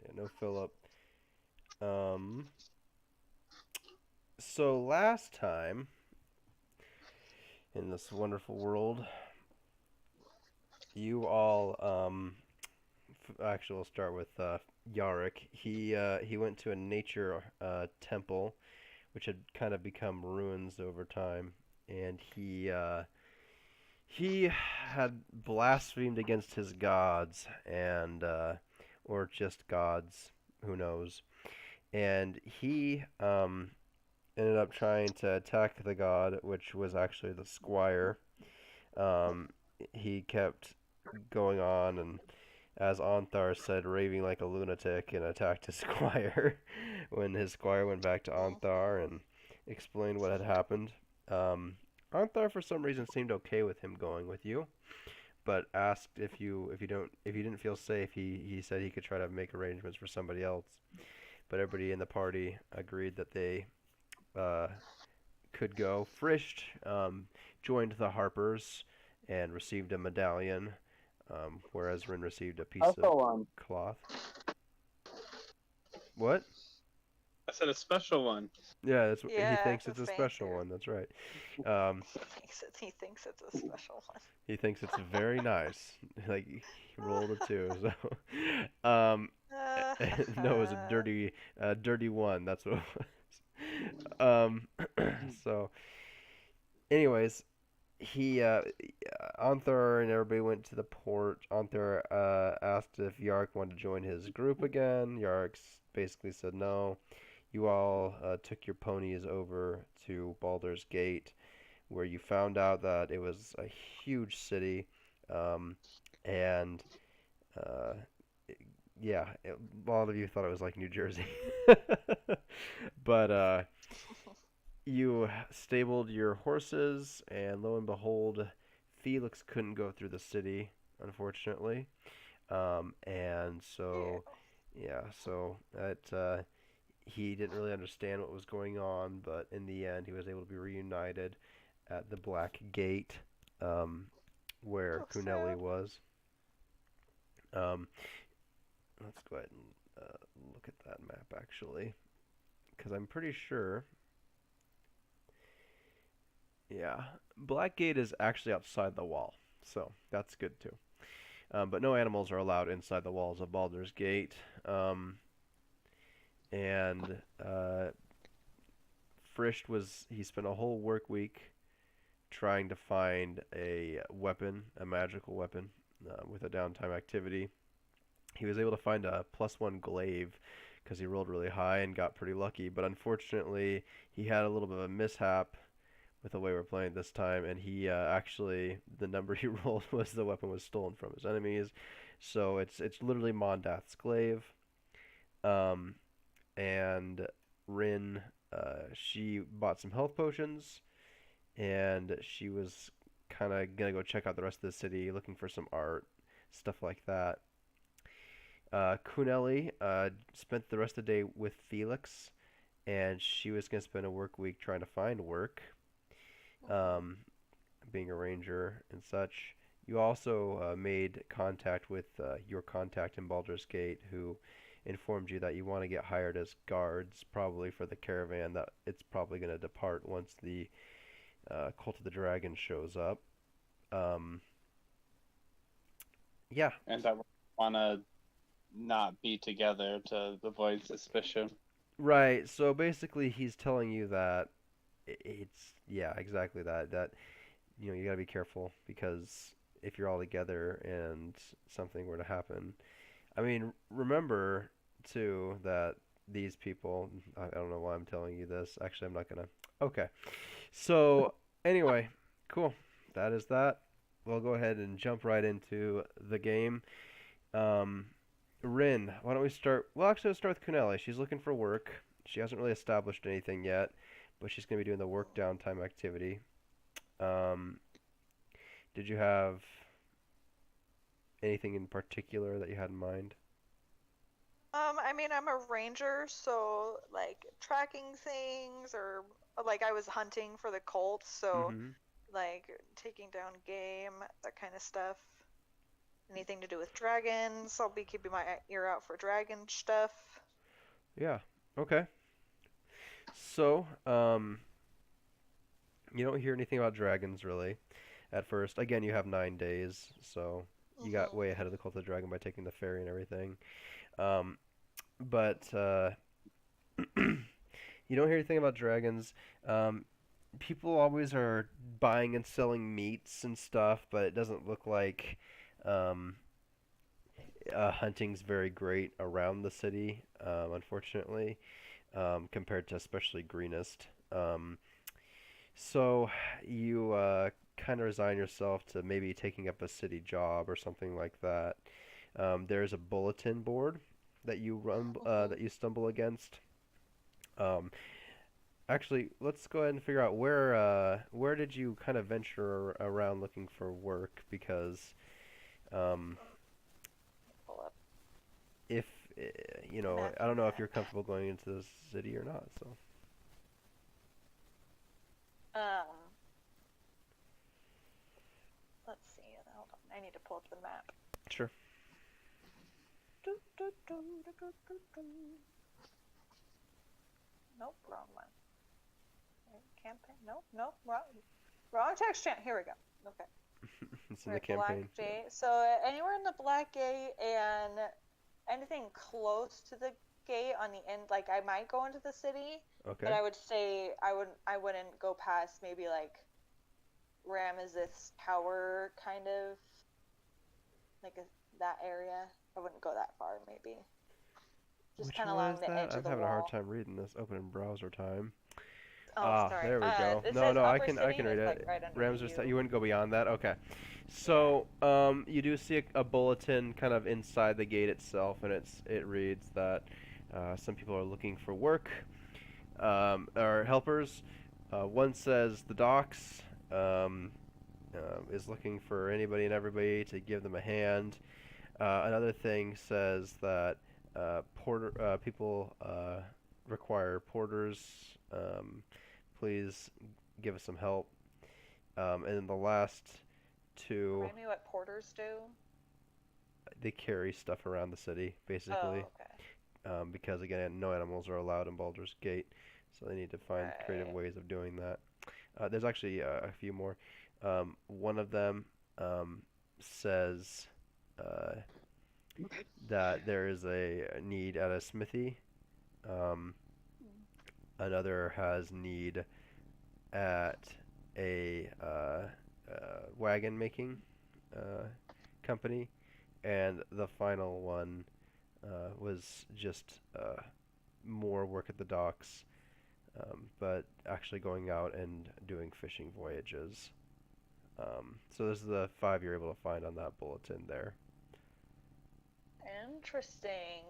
Yeah, no Philip. Um, so last time in this wonderful world, you all actually we'll start with Yarick. He went to a nature temple which had kind of become ruins over time, and he had blasphemed against his gods and or just gods, who knows. And he ended up trying to attack the god, which was actually the squire. Um, he kept going on and, as Anthar said, raving like a lunatic and attacked his squire when his squire went back to Anthar Mhm. and explained what had happened. Um, Anthar, for some reason, seemed okay with him going with you, but asked if you didn't feel safe, he said he could try to make arrangements for somebody else. But everybody in the party agreed that they uh, could go. Frischt joined the Harpers and received a medallion, whereas Rin received a piece of Also, one. cloth. What? I said a special one. Yeah, he Yeah, thinks the it's a special fancier. one. That's right. Um, He thinks it's a special one. he thinks it's very nice. Like he rolled a two, so no, it was a dirty one. That's what it was. So, anyways, he Anthor and everybody went to the port. Anthor asked if Yark wanted to join his group again. Yark basically said no. You all took your ponies over to Baldur's Gate, where you found out that it was a huge city, um, and uh, yeah, a lot of you thought it was like New Jersey, but you stabled your horses, and lo and behold, Felix couldn't go through the city, unfortunately. And Yeah. so, yeah, so that he didn't really understand what was going on, but in the end, he was able to be reunited at the Black Gate, um, where Oh, Kuneli sad. was. Um, let's go ahead and look at that map actually, because I'm pretty sure. Yeah, Blackgate is actually outside the wall, so that's good too. But no animals are allowed inside the walls of Baldur's Gate. Um, and Frischt he spent a whole work week trying to find a weapon, a magical weapon, with a downtime activity. He was able to find a +1 glaive because he rolled really high and got pretty lucky, but unfortunately he had a little bit of a mishap with the way we're playing this time, and he actually the number he rolled was the weapon was stolen from his enemies, so it's literally Mondath's glaive. Um, and Rin, she bought some health potions, and she was kind of gonna go check out the rest of the city, looking for some art, stuff like that. Kuneli spent the rest of the day with Felix, and she was gonna spend a work week trying to find work. Mhm. Um, being a ranger and such. You also made contact with your contact in Baldur's Gate, who informed you that you want to get hired as guards, probably for the caravan that it's probably going to depart once the Cult of the Dragon shows up. Um, yeah, And that we want to not be together to avoid suspicion. right. So basically, he's telling you that it's yeah, exactly that. That you got to be careful because if you're all together and something were to happen, I mean, remember too that these people. I don't know why I'm telling you this. Actually, I'm not gonna. Okay. So anyway, cool. That is that. We'll go ahead and jump right into the game. Um, Rin, why don't we start? Well, actually, let's start with Kuneli. She's looking for work. She hasn't really established anything yet, but she's gonna be doing the work downtime activity. Um, did you have anything in particular that you had in mind? I mean, I'm a ranger, so like tracking things or like I was hunting for the cult, so Mm-hmm. like taking down game, that kind of stuff. anything to do with dragons. I'll be keeping my ear out for dragon stuff. Yeah. Okay. So, you don't hear anything about dragons really at first. Again, you have 9 days, so you got Mhm. way ahead of the cult of the dragon by taking the ferry and everything. Um, but you don't hear anything about dragons. Um, People always are buying and selling meats and stuff, but it doesn't look like um, hunting's very great around the city, unfortunately, compared to especially Greenest. So you kind of resign yourself to maybe taking up a city job or something like that. There's a bulletin board Mhm. that you stumble against. Um, Actually, let's go ahead and figure out where did you kind of venture around looking for work because um, Pull up if you the know, I mappy don't know if you're map. comfortable going into the city or not. So Um, let's see. Hold on. I need to pull up the map. sure. Do, do, do, do, do, do, do. Nope, wrong one. Campaign. Nope, nope, wrong text chant. Here we go. Okay. It's in the Right, Black campaign. Yeah. Gate. So anywhere in the Black Gate and anything close to the gate on the end, like I might go into the city, but Okay. I would say I wouldn't go past maybe like Ramesses Tower kind of like that area. I wouldn't go that far maybe. Just Which kind of one is along the that? edge of I'm the having a hard wall. time reading this. Open in browser time. Oh, Ah, sorry. there we go. It No, says no, Upper I City can and read it's like it. right under the Rams was U. you wouldn't go beyond that. Okay. Yeah. So, you do see a bulletin kind of inside the gate itself, and it reads that some people are looking for work, or helpers. One says the docks is looking for anybody and everybody to give them a hand. Another thing says that porter people require porters. Please give us some help. And then the last two, Remind me what porters do? they carry stuff around the city, basically, Oh, okay. because again, no animals are allowed in Baldur's Gate, so they need to find creative Right. ways of doing that. There's actually a few more. One of them says uh, that there is a need at a smithy. Um, Another has need at a wagon making uh, company, and the final one was just more work at the docks, but actually going out and doing fishing voyages. So this is the five you're able to find on that bulletin there. Interesting.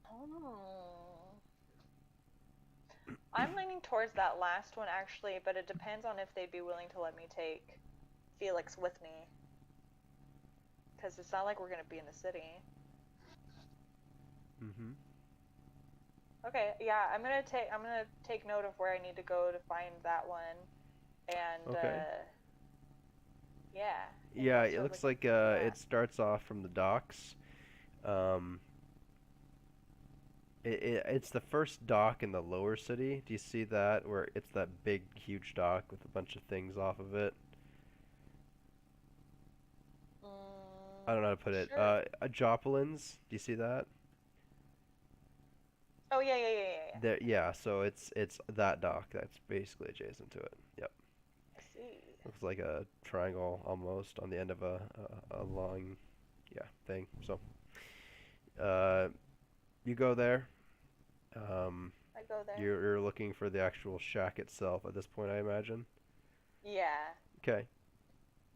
Hmm. I'm leaning towards that last one actually, but it depends on if they'd be willing to let me take Felix with me, because it's not like we're gonna be in the city. Mm-hmm. Okay, yeah, I'm gonna take note of where I need to go to find that one, and Okay. yeah, and Yeah, I'll it start looks looking like for it that. starts off from the docks. Um, it's the first dock in the lower city. Do you see that? Where it's that big, huge dock with a bunch of things off of it. I don't know how to put it. Sure. Joplins. Do you see that? Oh yeah, yeah, yeah, yeah, yeah. There. Yeah. So it's that dock that's basically adjacent to it. Yep. I see. Looks like a triangle almost on the end of a long, yeah, thing. So, uh, you go there. Um, I go there. you're looking for the actual shack itself at this point, I imagine. Yeah. Okay.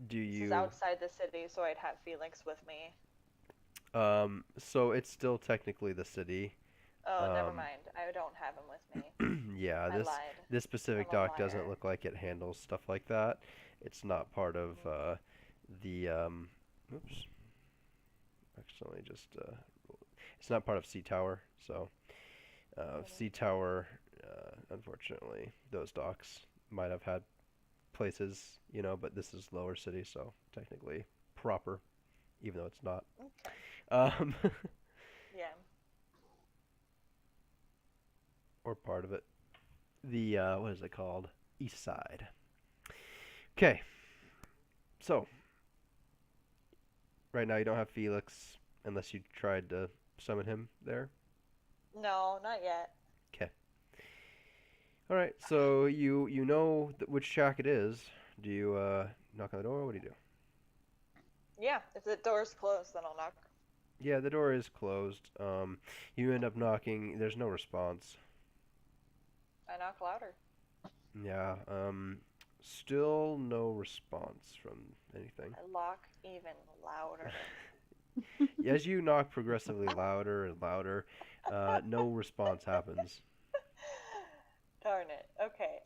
Do This is you? outside the city, so I'd have Felix with me. So it's still technically the city. Oh, never Um, mind. I don't have him with me. yeah, I lied. this I'm specific a dock doesn't liar. look like it handles stuff like that. It's not part of the oops, accidentally just it's not part of Sea Tower. So Mm. Sea Tower, unfortunately, those docks might have had places, but this is lower city, so technically proper, even though it's not. Okay. Um, Yeah. or part of it. The what is it called? East side. Okay, so right now you don't have Felix unless you tried to summon him there. No, not yet. Okay. All right. So you know which shack it is. Do you knock on the door? What do you do? Yeah, if the door's closed, then I'll knock. Yeah, the door is closed. You end up knocking. There's no response. I knock louder. Yeah. Still no response from anything. I lock even louder. As you knock progressively louder and louder, no response happens. Darn it. Okay.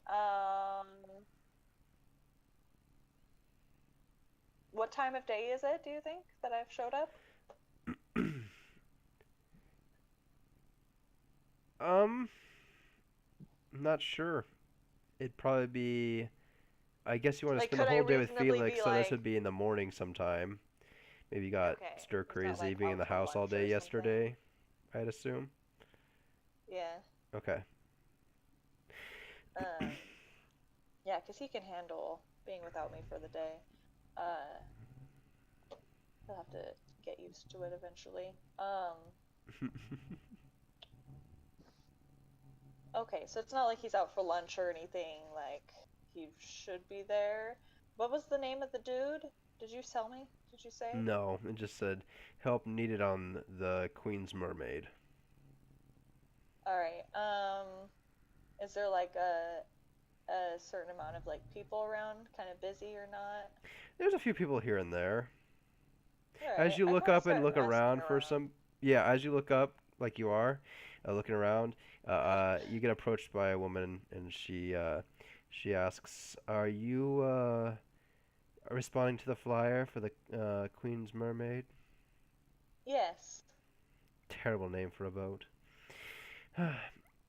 What time of day is it, do you think, that I've showed up? I'm not sure. It'd probably be. I guess you want to Like, spend the could I whole day with reasonably Felix, be so this like, would be in the morning sometime. Maybe you got okay, stir he's not crazy like being in out the for house all lunch or day something. yesterday, I'd assume. Yeah. Okay. Yeah, because he can handle being without me for the day. He'll have to get used to it eventually. Okay, so it's not like he's out for lunch or anything, like, he should be there. What was the name of the dude? Did you tell me? Did you say? No, it just said help needed on the Queen's Mermaid. Alright, is there like a certain amount of like people around, kind of busy or not? There's a few people here and there. Alright, As you I look wanna up and start look asking around for around. some, yeah, as you look up like you are, looking around, you get approached by a woman, and she asks, "Are you responding to the flyer for the Queen's Mermaid?" Yes. Terrible name for a boat.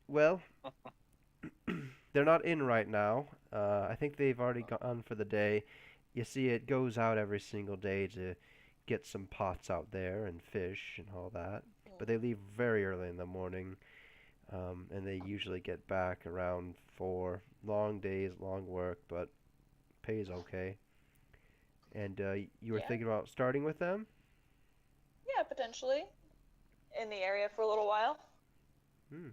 Well, they're not in right now. I think they've already gone for the day. You see, it goes out every single day to get some pots out there and fish and all that. But they leave very early in the morning, and they usually get back around 4. Long days, long work, but pays okay. And you were Yeah. thinking about starting with them? Yeah, potentially. In the area for a little while. Hmm.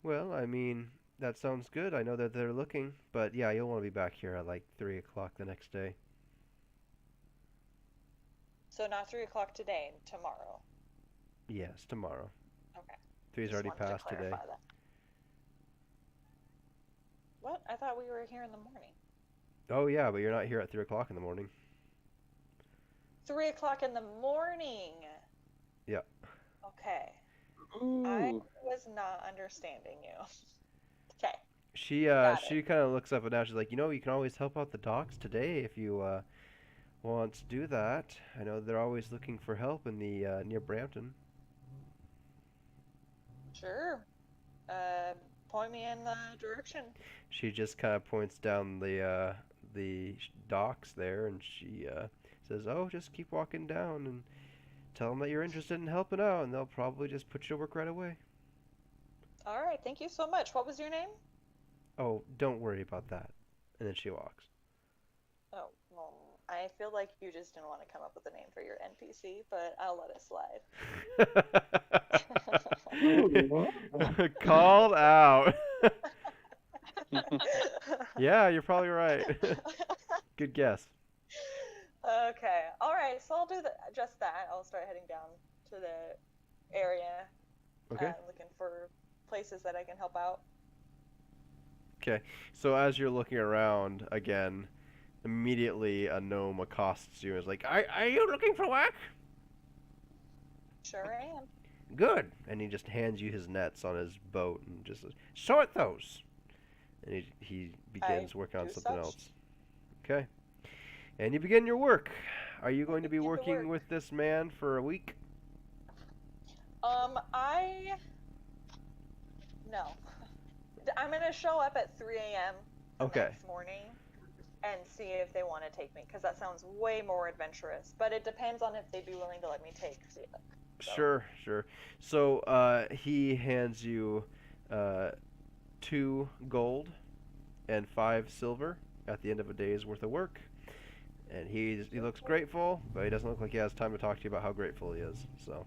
Well, I mean, that sounds good. I know that they're looking, but yeah, you'll want to be back here at like 3 o'clock the next day. So not 3 o'clock today, tomorrow. Yes, tomorrow. Okay. Three's Just already wanted to passed today. clarify that. What? I thought we were here in the morning. Oh yeah, but you're not here at 3 o'clock in the morning. 3 o'clock in the morning. Yeah. Okay. I Ooh. was not understanding you. Okay. She Got she it. kind of looks up and down. She's like, you can always help out the docks today if you want to do that. I know they're always looking for help in the near Brampton. Sure. Point me in the direction. She just kind of points down the docks there, and she says, "Oh, just keep walking down and tell them that you're interested in helping out, and they'll probably just put you to work right away." All right. Thank you so much. What was your name? Oh, don't worry about that. And then she walks. Oh, well, I feel like you just didn't want to come up with a name for your NPC, but I'll let it slide. Called out. Yeah, you're probably right. Good guess. Okay. All right. So I'll do just that. I'll start heading down to the area, Okay. looking for places that I can help out. Okay. So as you're looking around again, immediately a gnome accosts you and is like, Are you looking for work? Sure am. Good. And he just hands you his nets on his boat and just says, sort those. And he begins working on do something such. else. Okay. And you begin your work. Are you going to be begin to working work. with this man for a week? No. I'm gonna show up at 3 a.m. the Okay. next morning and see if they want to take me, because that sounds way more adventurous. But it depends on if they'd be willing to let me take Zia. So. Sure, sure. So he hands you 2 gold and 5 silver at the end of a day's worth of work. And he looks grateful, but he doesn't look like he has time to talk to you about how grateful he is. So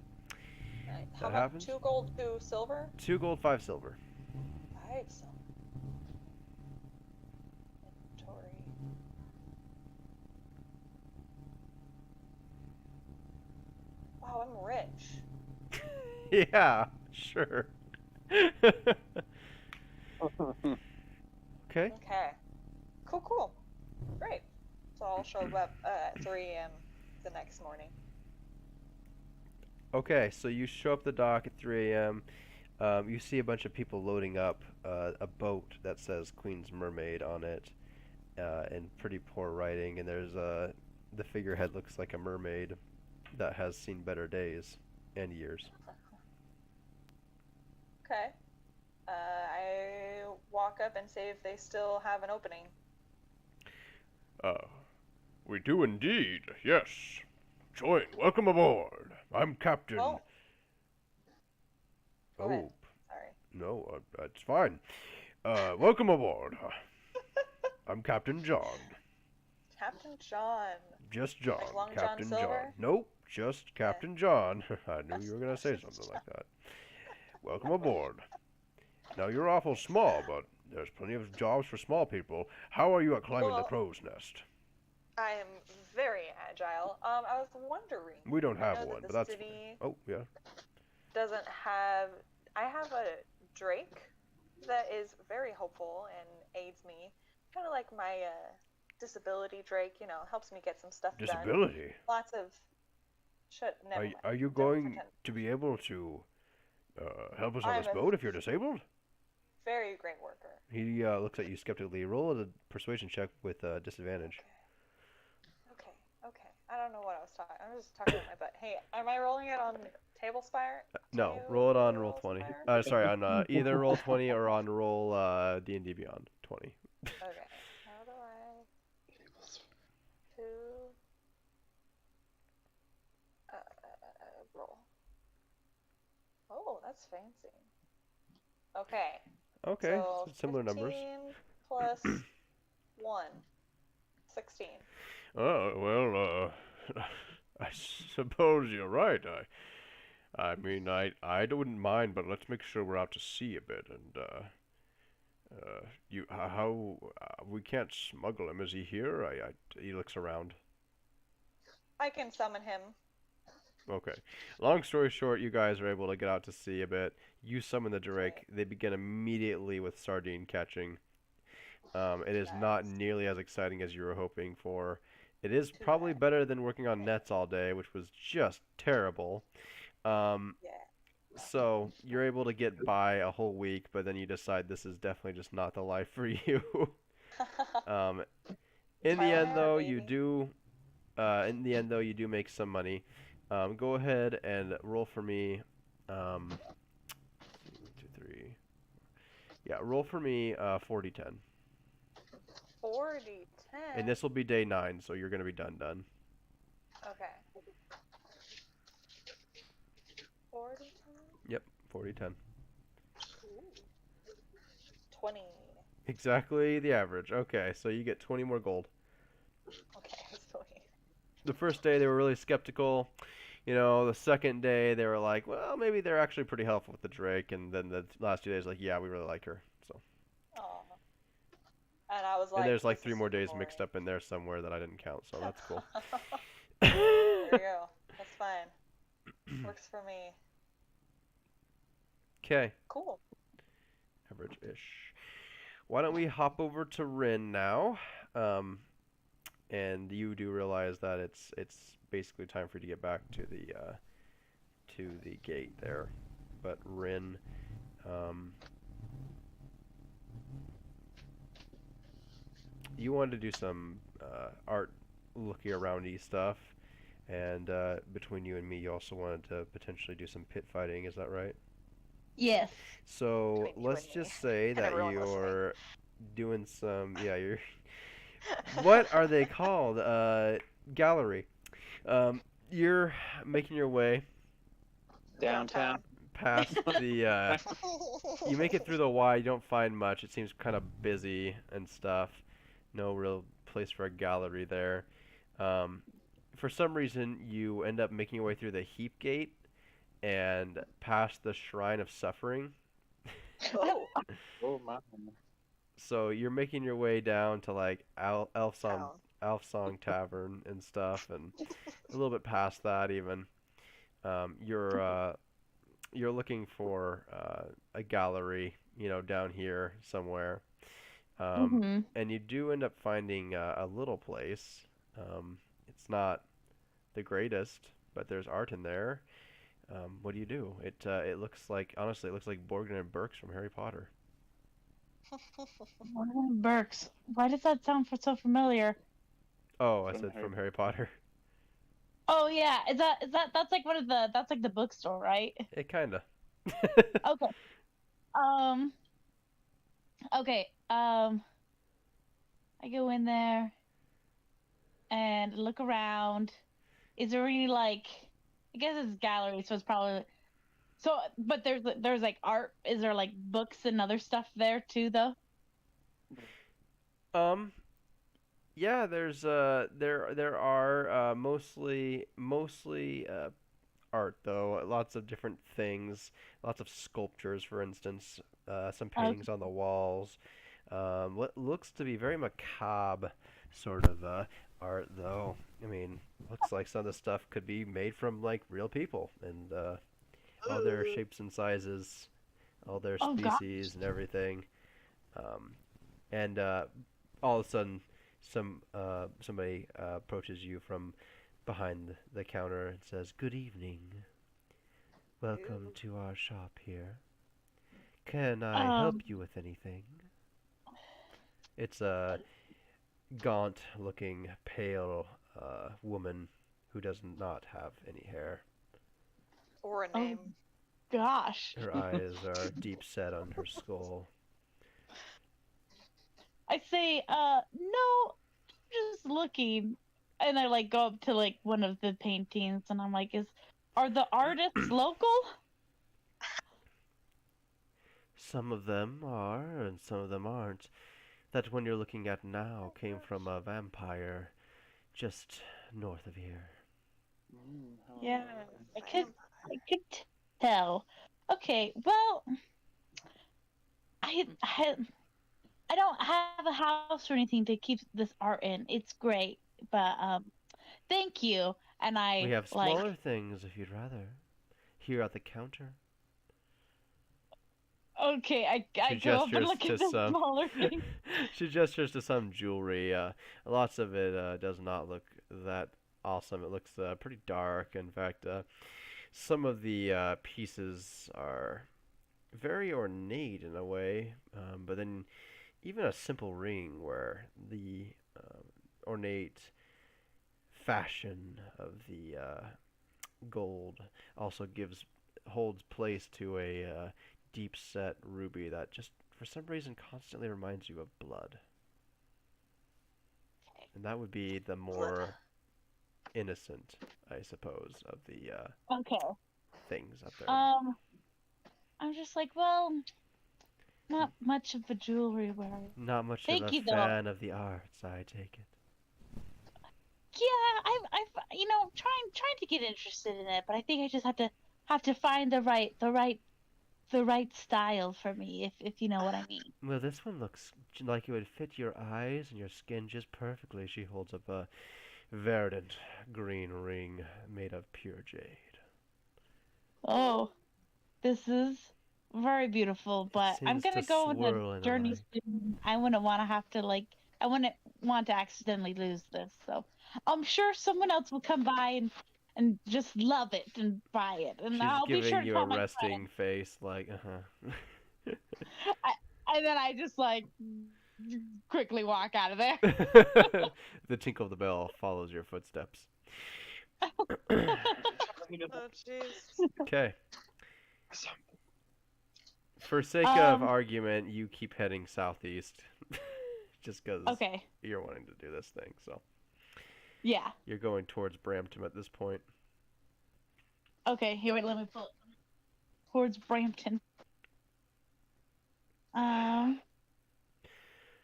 How that about happens. 2 gold, 2 silver? 2 gold, 5 silver. 5 silver. Inventory. Wow, I'm rich. Yeah, sure. Okay. Okay. Cool. Great. So I'll show up at 3 a.m. the next morning. Okay, so you show up the dock at 3 a.m. You see a bunch of people loading up a boat that says Queen's Mermaid on it in pretty poor writing, and there's the figurehead looks like a mermaid that has seen better days and years. Okay. I walk up and say if they still have an opening. We do indeed, yes. Join, welcome aboard. I'm Captain. Oh. Go ahead. Oh, Sorry. no, that's fine. Welcome aboard. I'm Captain John. Captain John. Just John. Like Long John Captain John. Silver? Nope, just Captain John. I knew you were going to say something like that. Welcome aboard. Now, you're awful small, but there's plenty of jobs for small people. How are you at climbing the Well, crow's nest? I am very agile. I was wondering. We don't I have know one, that but the that's city fine. Oh, yeah. doesn't have. I have a drake that is very hopeful and aids me. Kind of like my disability drake, helps me get some stuff done. Disability? Lots of. Never mind. Are you Don't going pretend. to be able to help us on I'm this a boat if you're disabled? Very great worker. He looks at you skeptically. Roll a persuasion check with disadvantage. Okay. I don't know what I was talking. I was just talking about my butt. Hey, am I rolling it on Talespire? No, roll it on roll 20. Sorry, on either roll 20 or on roll D&D Beyond 20. Okay. How do I? Two. Roll. Oh, that's fancy. Okay. Okay, So so similar numbers. 15 plus 1. 16. Oh, well, I suppose you're right. I mean, I wouldn't mind, but let's make sure we're out to sea a bit. And how we can't smuggle him? Is he here? He looks around. I can summon him. Okay. Long story short, you guys are able to get out to sea a bit. You summon the drake. They begin immediately with sardine catching. It is not nearly as exciting as you were hoping for. It is probably better than working on nets all day, which was just terrible. Yeah. So you're able to get by a whole week, but then you decide this is definitely just not the life for you. In the end, though, you do. In the end, though, you do make some money. Go ahead and roll for me. 1, 2, 3. Yeah, roll for me 40-10. 40-10. And this will be day 9, so you're gonna be done. Okay. 40-10. Yep, 40-10. 20. Exactly the average. Okay, so you get 20 more gold. Okay, sweet. The first day they were really skeptical. The second day they were like, well, maybe they're actually pretty helpful with the drake. And then the last 2 days, like, yeah, we really like her. So. Aw. And I was like. And there's like this 3 is more days boring. mixed up in there somewhere that I didn't count, so that's cool. There you go. That's fine. Works for me. Okay. Cool. Average-ish. Why don't we hop over to Rin now? And you do realize that it's basically time for you to get back to the gate there. But Rin, you wanted to do some art looking around-y stuff, and between you and me, you also wanted to potentially do some pit fighting. Is that right? Yes. So Between you let's and me. just say And that everyone you're doing some. Yeah, you're. What are they called? Gallery. You're making your way Downtown. past the. You make it through the Y. You don't find much. It seems kind of busy and stuff. No real place for a gallery there. Um, for some reason, you end up making your way through the heap gate and past the Shrine of Suffering. Oh, Oh my. So you're making your way down to like town. Elf Song Tavern and stuff, and a little bit past that even. Um, you're uh, you're looking for a gallery, down here somewhere, Mm-hmm. and you do end up finding a little place. It's not the greatest, but there's art in there. What do you do? It looks like honestly, it looks like Borgin and Burks from Harry Potter. Burks. Why does that sound so familiar? Oh, I From said Harry from Harry Potter. Oh yeah, that's like one of that's like the bookstore, right? It kinda. Okay. Um. Okay. I go in there and look around. Is there any like? I guess it's gallery, so it's probably so. But there's like art. Is there like books and other stuff there too, though? Um, yeah, there are mostly art though. Lots of different things, lots of sculptures, for instance, some Okay. paintings on the walls. What looks to be very macabre sort of art though. I mean, looks like some of the stuff could be made from like real people and all their shapes and sizes, all their Oh God. species and everything. Um, and all of a sudden, somebody approaches you from behind the counter and says, "Good evening. Welcome Ooh. to our shop here. Can I help Um. you with anything?" It's a gaunt-looking, pale woman who does not have any hair. Or a Oh name. gosh. Her eyes are deep set on her skull. I say, no, just looking, and I like go up to like one of the paintings, and I'm like, are the artists local? Some of them are, and some of them aren't. That one you're looking at now came from a vampire just north of here. Yeah, I could tell. Okay, well, I I don't have a house or anything to keep this art in. It's great, but thank you. And We I have like, smaller things if you'd rather. Here at the counter. okay, I She go up and gestures look to at the some. smaller thing. She gestures to some jewelry. Lots of it does not look that awesome. It looks pretty dark. In fact, some of the pieces are very ornate in a way, but then even a simple ring where the ornate fashion of the gold also holds place to a deep set ruby that just for some reason constantly reminds you of blood. And that would be the Blood. more innocent, I suppose, of the Okay. things up there. I'm just like, well, not much of a jewelry wearer. Not much of Thank a you, though. fan of the arts, I take it. Yeah, I've trying to get interested in it, but I think I just have to find the right style for me, if you know what I mean. Well, this one looks like it would fit your eyes and your skin just perfectly. She holds up a verdant green ring made of pure jade. Oh, this is very beautiful, It but I'm seems to gonna go on a swirl in the journey light. soon. I wouldn't want to have to I wouldn't want to accidentally lose this. So I'm sure someone else will come by and just love it and buy it, and She's I'll be sure giving to you a tell my resting friend. face, like, uh-huh. And then I just like quickly walk out of there. The tinkle of the bell follows your footsteps. Oh, jeez. Okay. For sake of argument, you keep heading southeast, just because Okay. you're wanting to do this thing. So Yeah. you're going towards Brampton at this point. Okay. Here, wait. Let me pull it towards Brampton. All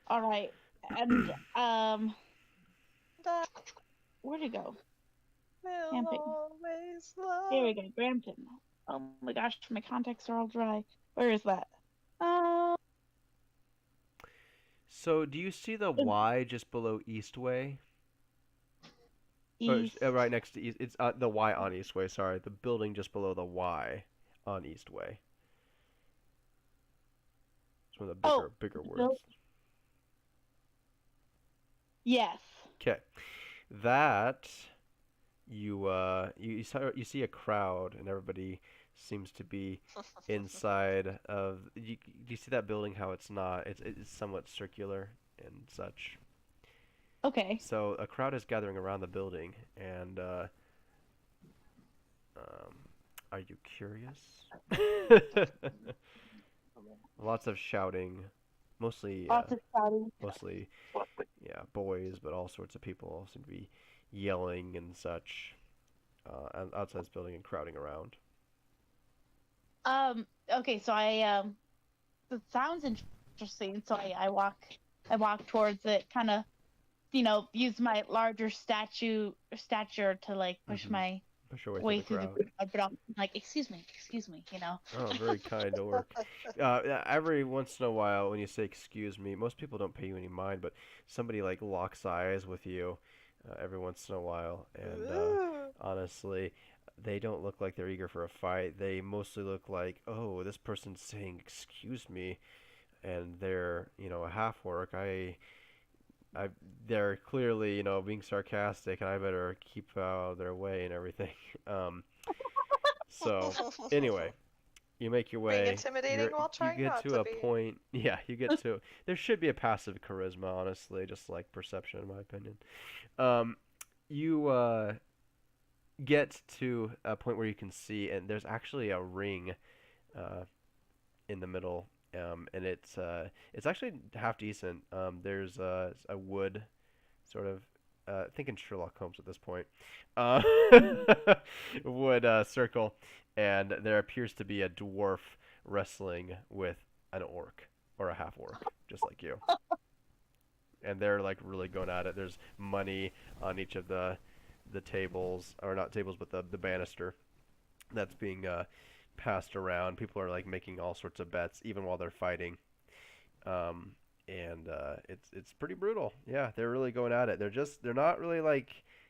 right. And That where'd it go? will Camping. always love. Here we go. Brampton. Oh my gosh, my contacts are all dry. Where is that? So do you see the Y just below Eastway? East. Or, right next to East. It's the Y on Eastway. Sorry, the building just below the Y on Eastway. It's one of the bigger words. Yes. Okay, that you see a crowd and everybody seems to be inside of. Do you see that building? How it's not. It's somewhat circular and such. Okay. So a crowd is gathering around the building, and are you curious? Lots of shouting, mostly Lots of shouting. mostly boys, but all sorts of people seem to be yelling and such outside this building and crowding around. Okay, so it sounds interesting. So I walk towards it, kind of, use my larger stature to like push my Push your way through through the the crowd. crowd, but I'm like, excuse me, Oh, very kind. Don't work. Every once in a while, when you say "excuse me," most people don't pay you any mind, but somebody like locks eyes with you every once in a while, and honestly, they don't look like they're eager for a fight. They mostly look like, oh, this person's saying "excuse me," and they're a half-orc. They're clearly being sarcastic, and I better keep out of their way and everything. So anyway, you make your way. Being intimidating while You trying get not to to a be. point. Yeah, you get to. There should be a passive charisma, honestly, just like perception, in my opinion. You get to a point where you can see, and there's actually a ring in the middle, and it's actually half decent. There's a wood sort of. Thinking Sherlock Holmes at this point. Uh, wood circle, and there appears to be a dwarf wrestling with an orc or a half-orc, just like you. And they're like really going at it. There's money on each of the tables, or not tables, but the banister that's being passed around. People are like making all sorts of bets, even while they're fighting. And it's pretty brutal. Yeah, they're really going at it. They're not really like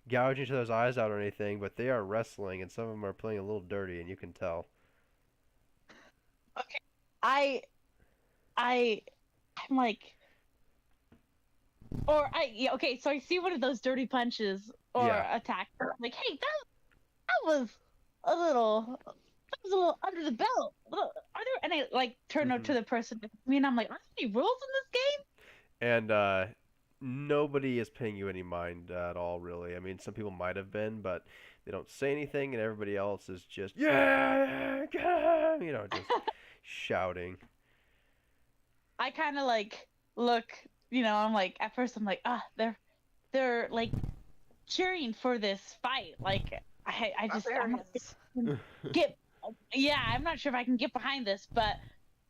gouging each other's eyes out or anything, but they are wrestling, and some of them are playing a little dirty, and you can tell. Okay. I'm like, yeah, okay, so I see one of those dirty punches or attack. I'm like, hey, that was a little under the belt. Are there? And I like turn up to the person next to me, and I'm like, are there any rules in this game? And nobody is paying you any mind at all, really. I mean, some people might have been, but they don't say anything, and everybody else is just just shouting. I kind of like look, I'm like, at first I'm like, they're like cheering for this fight. Like I'm not I'm not sure if I can get behind this, but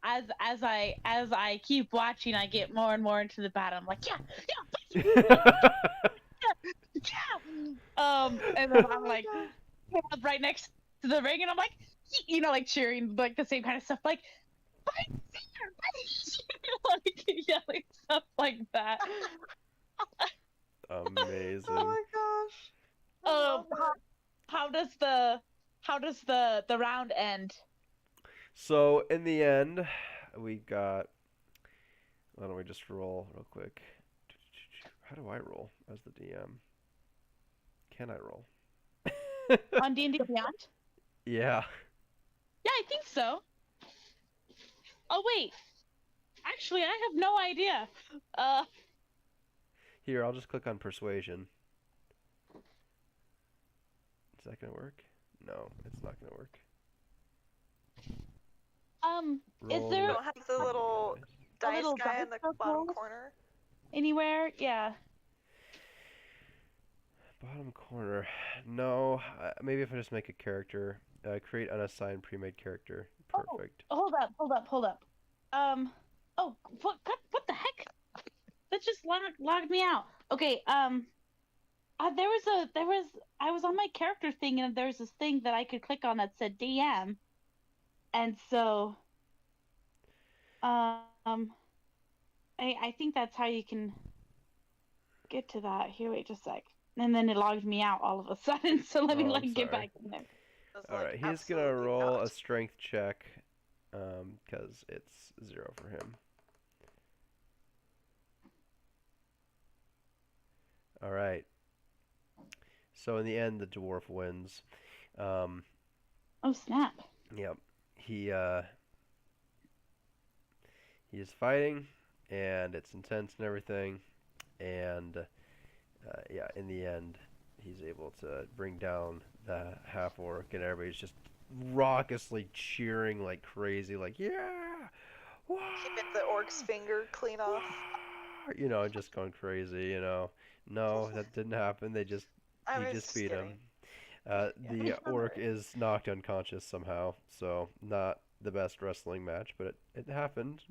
as I keep watching, I get more and more into the battle. I'm like, yeah. And then I'm like right next to the ring, and I'm like, like cheering, like the same kind of stuff, like, fight, like yelling stuff like that. Amazing. Oh my gosh. How does the round end? So in the end, we got. Why don't we just roll real quick? How do I roll as the DM? Can I roll? On D&D Beyond? Yeah. Yeah, I think so. Oh wait, actually, I have no idea. Here, I'll just click on persuasion. Is that gonna work? No, it's not gonna work. Is Roll there You don't have the little a dice little guy dice in the bottom circle corner? anywhere? Yeah. Bottom corner. No, maybe if I just make a character, create unassigned pre-made character. Oh, Perfect. hold up. Um, oh, what the heck? That just logged me out. Okay, I was on my character thing and there was this thing that I could click on that said DM, and so, I think that's how you can get to that. Here, wait just a sec. And then it logged me out all of a sudden, so let me Oh, I'm get sorry. back in there. I was All like, right, he's gonna absolutely roll a not. strength check, because it's 0 for him. All right. So in the end, the dwarf wins. Um, Oh snap! yep. He is fighting, and it's intense and everything, and yeah, in the end, he's able to bring down the half-orc, and everybody's just raucously cheering like crazy, like, yeah! Wah! Keeping the orc's finger clean off. You know, just going crazy, you know. No, that didn't happen. He was just just beat him. kidding. The Yeah. orc is knocked unconscious somehow, so not the best wrestling match, but it happened.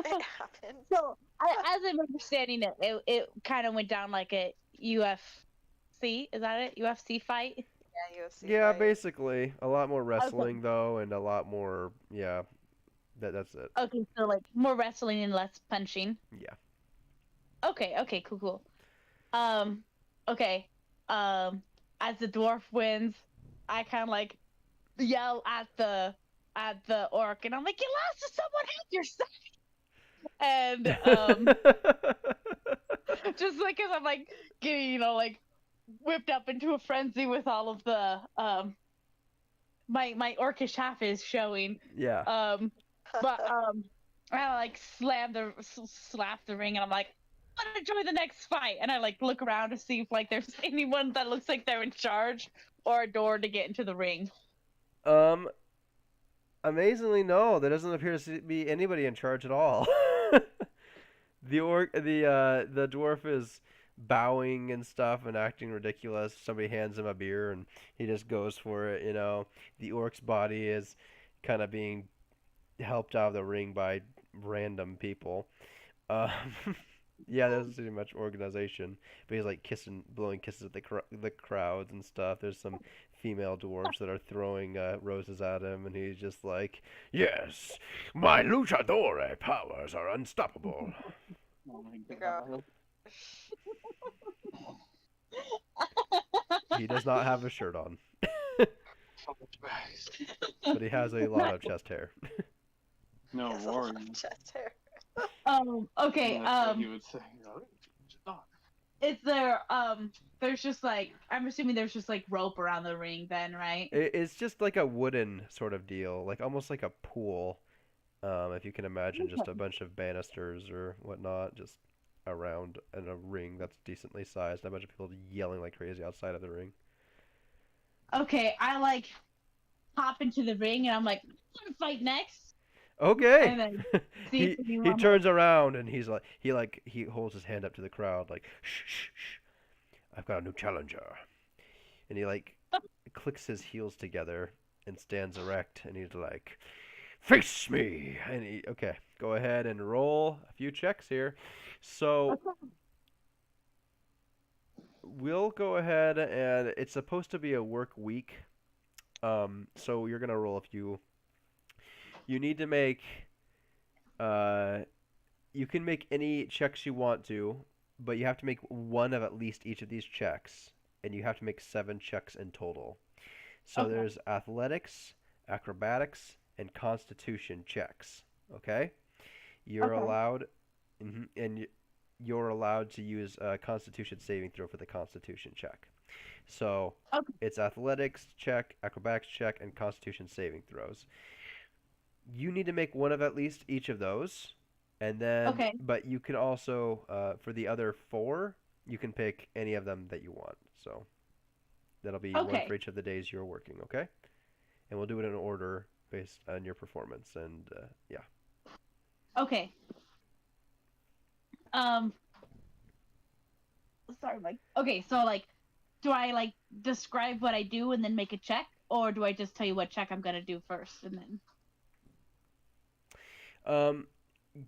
It happened. So, as I'm understanding it, it kind of went down like a UFC. Is that it? UFC fight? Yeah, UFC Yeah, fight. basically. A lot more wrestling though, and a lot more, yeah, that's it. Okay, so like more wrestling and less punching. Yeah. Okay, cool. Um, okay. As the dwarf wins, I kind of like yell at the orc, and I'm like, "You lost to someone, help yourself!" And just like as I'm like getting, like whipped up into a frenzy with all of the my orcish half is showing. Yeah. But I like slap the ring, and I'm like, I'm gonna join the next fight, and I like look around to see if like there's anyone that looks like they're in charge or a door to get into the ring. Amazingly, no. There doesn't appear to be anybody in charge at all. The dwarf is bowing and stuff and acting ridiculous. Somebody hands him a beer and he just goes for it, you know. The orc's body is kind of being helped out of the ring by random people. Um, yeah, there doesn't seem much organization, but he's like blowing kisses at the crowds and stuff. There's some female dwarves that are throwing roses at him, and he's just like, "Yes, my luchadore powers are unstoppable." Oh my Yeah. god. He does not have a shirt on, Christ. but he has a lot of chest hair. No Yes, a lot of warning. chest hair. Okay. That's what he would say. Oh. Is there there's just like, I'm assuming there's just like rope around the ring then, right? It's just like a wooden sort of deal, like almost like a pool. If you can imagine, just a bunch of banisters or whatnot, just around in a ring that's decently sized. A bunch of people yelling like crazy outside of the ring. Okay, I like hop into the ring and I'm like, I'm gonna fight next. Okay. And then see he if he anyone turns around and he holds his hand up to the crowd like, shh, shh, shh. I've got a new challenger. And he like clicks his heels together and stands erect and he's like, face me. And okay, go ahead and roll a few checks here. So we'll go ahead and it's supposed to be a work week. So you're gonna roll a few. You need to make you can make any checks you want to, but you have to make one of at least each of these checks, and you have to make 7 checks in total. So Okay. there's athletics, acrobatics, and constitution checks. Okay, you're Okay. allowed, and you're allowed to use a constitution saving throw for the constitution check. So Okay. it's athletics check, acrobatics check, and constitution saving throws. You need to make one of at least each of those, and then Okay. but you can also for the other 4 you can pick any of them that you want. So that'll be one Okay. for each of the days you're working. Okay, and we'll do it in order based on your performance, and yeah. Okay. Um. Sorry, Mike. Okay, so like, do I like describe what I do and then make a check, or do I just tell you what check I'm gonna do first and then? Um,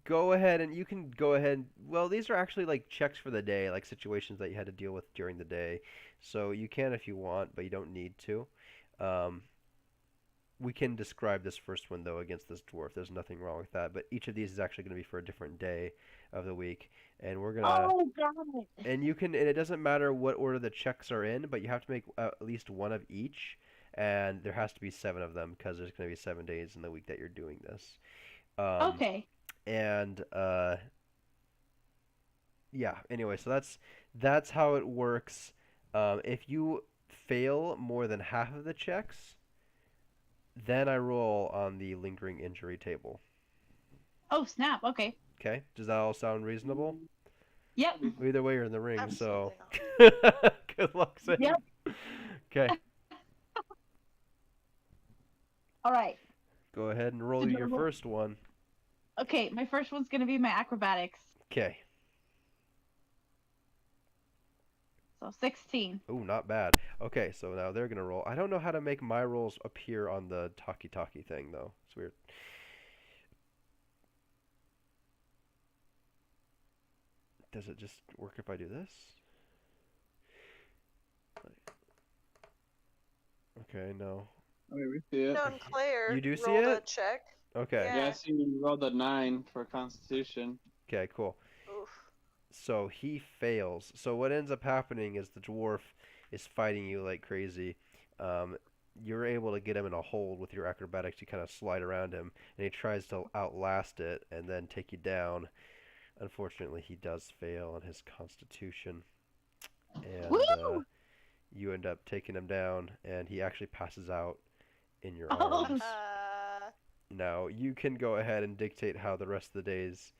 go ahead and you can go ahead. Well, these are actually like checks for the day, like situations that you had to deal with during the day. So you can if you want, but you don't need to. Um, we can describe this first one though against this dwarf. There's nothing wrong with that. But each of these is actually going to be for a different day of the week, and we're gonna. Oh God. And you can, and it doesn't matter what order the checks are in, but you have to make at least one of each, and there has to be seven of them because there's going to be 7 days in the week that you're doing this. Um, Okay. and yeah. Anyway, so that's how it works. If you fail more than half of the checks, then I roll on the lingering injury table. Oh snap. Okay. Okay? Does that all sound reasonable? Yep. Either way, you're in the ring, so Absolutely not. good luck, Sam. Yep. Okay, All right. go ahead and roll your first one. Okay, my first one's gonna be my acrobatics. Okay. So 16. Ooh, not bad. Okay, so now they're gonna roll. I don't know how to make my rolls appear on the talkie-talkie thing, though. It's weird. Does it just work if I do this? Okay, no. Okay, we see it. No, and Claire You do see rolled a it? check. Okay. Yeah. Yes, you rolled a 9 for Constitution. Okay, cool. Oof. So he fails. So what ends up happening is the dwarf is fighting you like crazy. You're able to get him in a hold with your acrobatics. You kind of slide around him, and he tries to outlast it and then take you down. Unfortunately, he does fail on his constitution, and Woo! you end up taking him down, and he actually passes out in your Oh, arms. Uh, Now, you can go ahead and dictate how the rest of the days.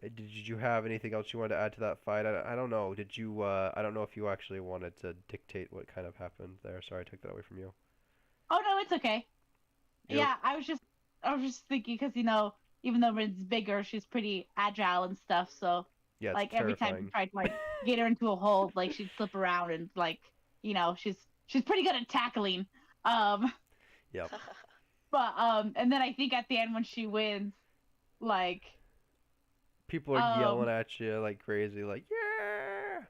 Did you have anything else you wanted to add to that fight? I don't know. Did you? I don't know if you actually wanted to dictate what kind of happened there. Sorry, I took that away from you. Oh no, it's okay. You- Yeah, I was just thinking because even though it's bigger, she's pretty agile and stuff. So Yeah, it's like every time terrifying. you tried to like get her into a hold, like she'd slip around and like she's pretty good at tackling. Um, Yep. but and then I think at the end when she wins, like People are yelling at you like crazy, like yeah.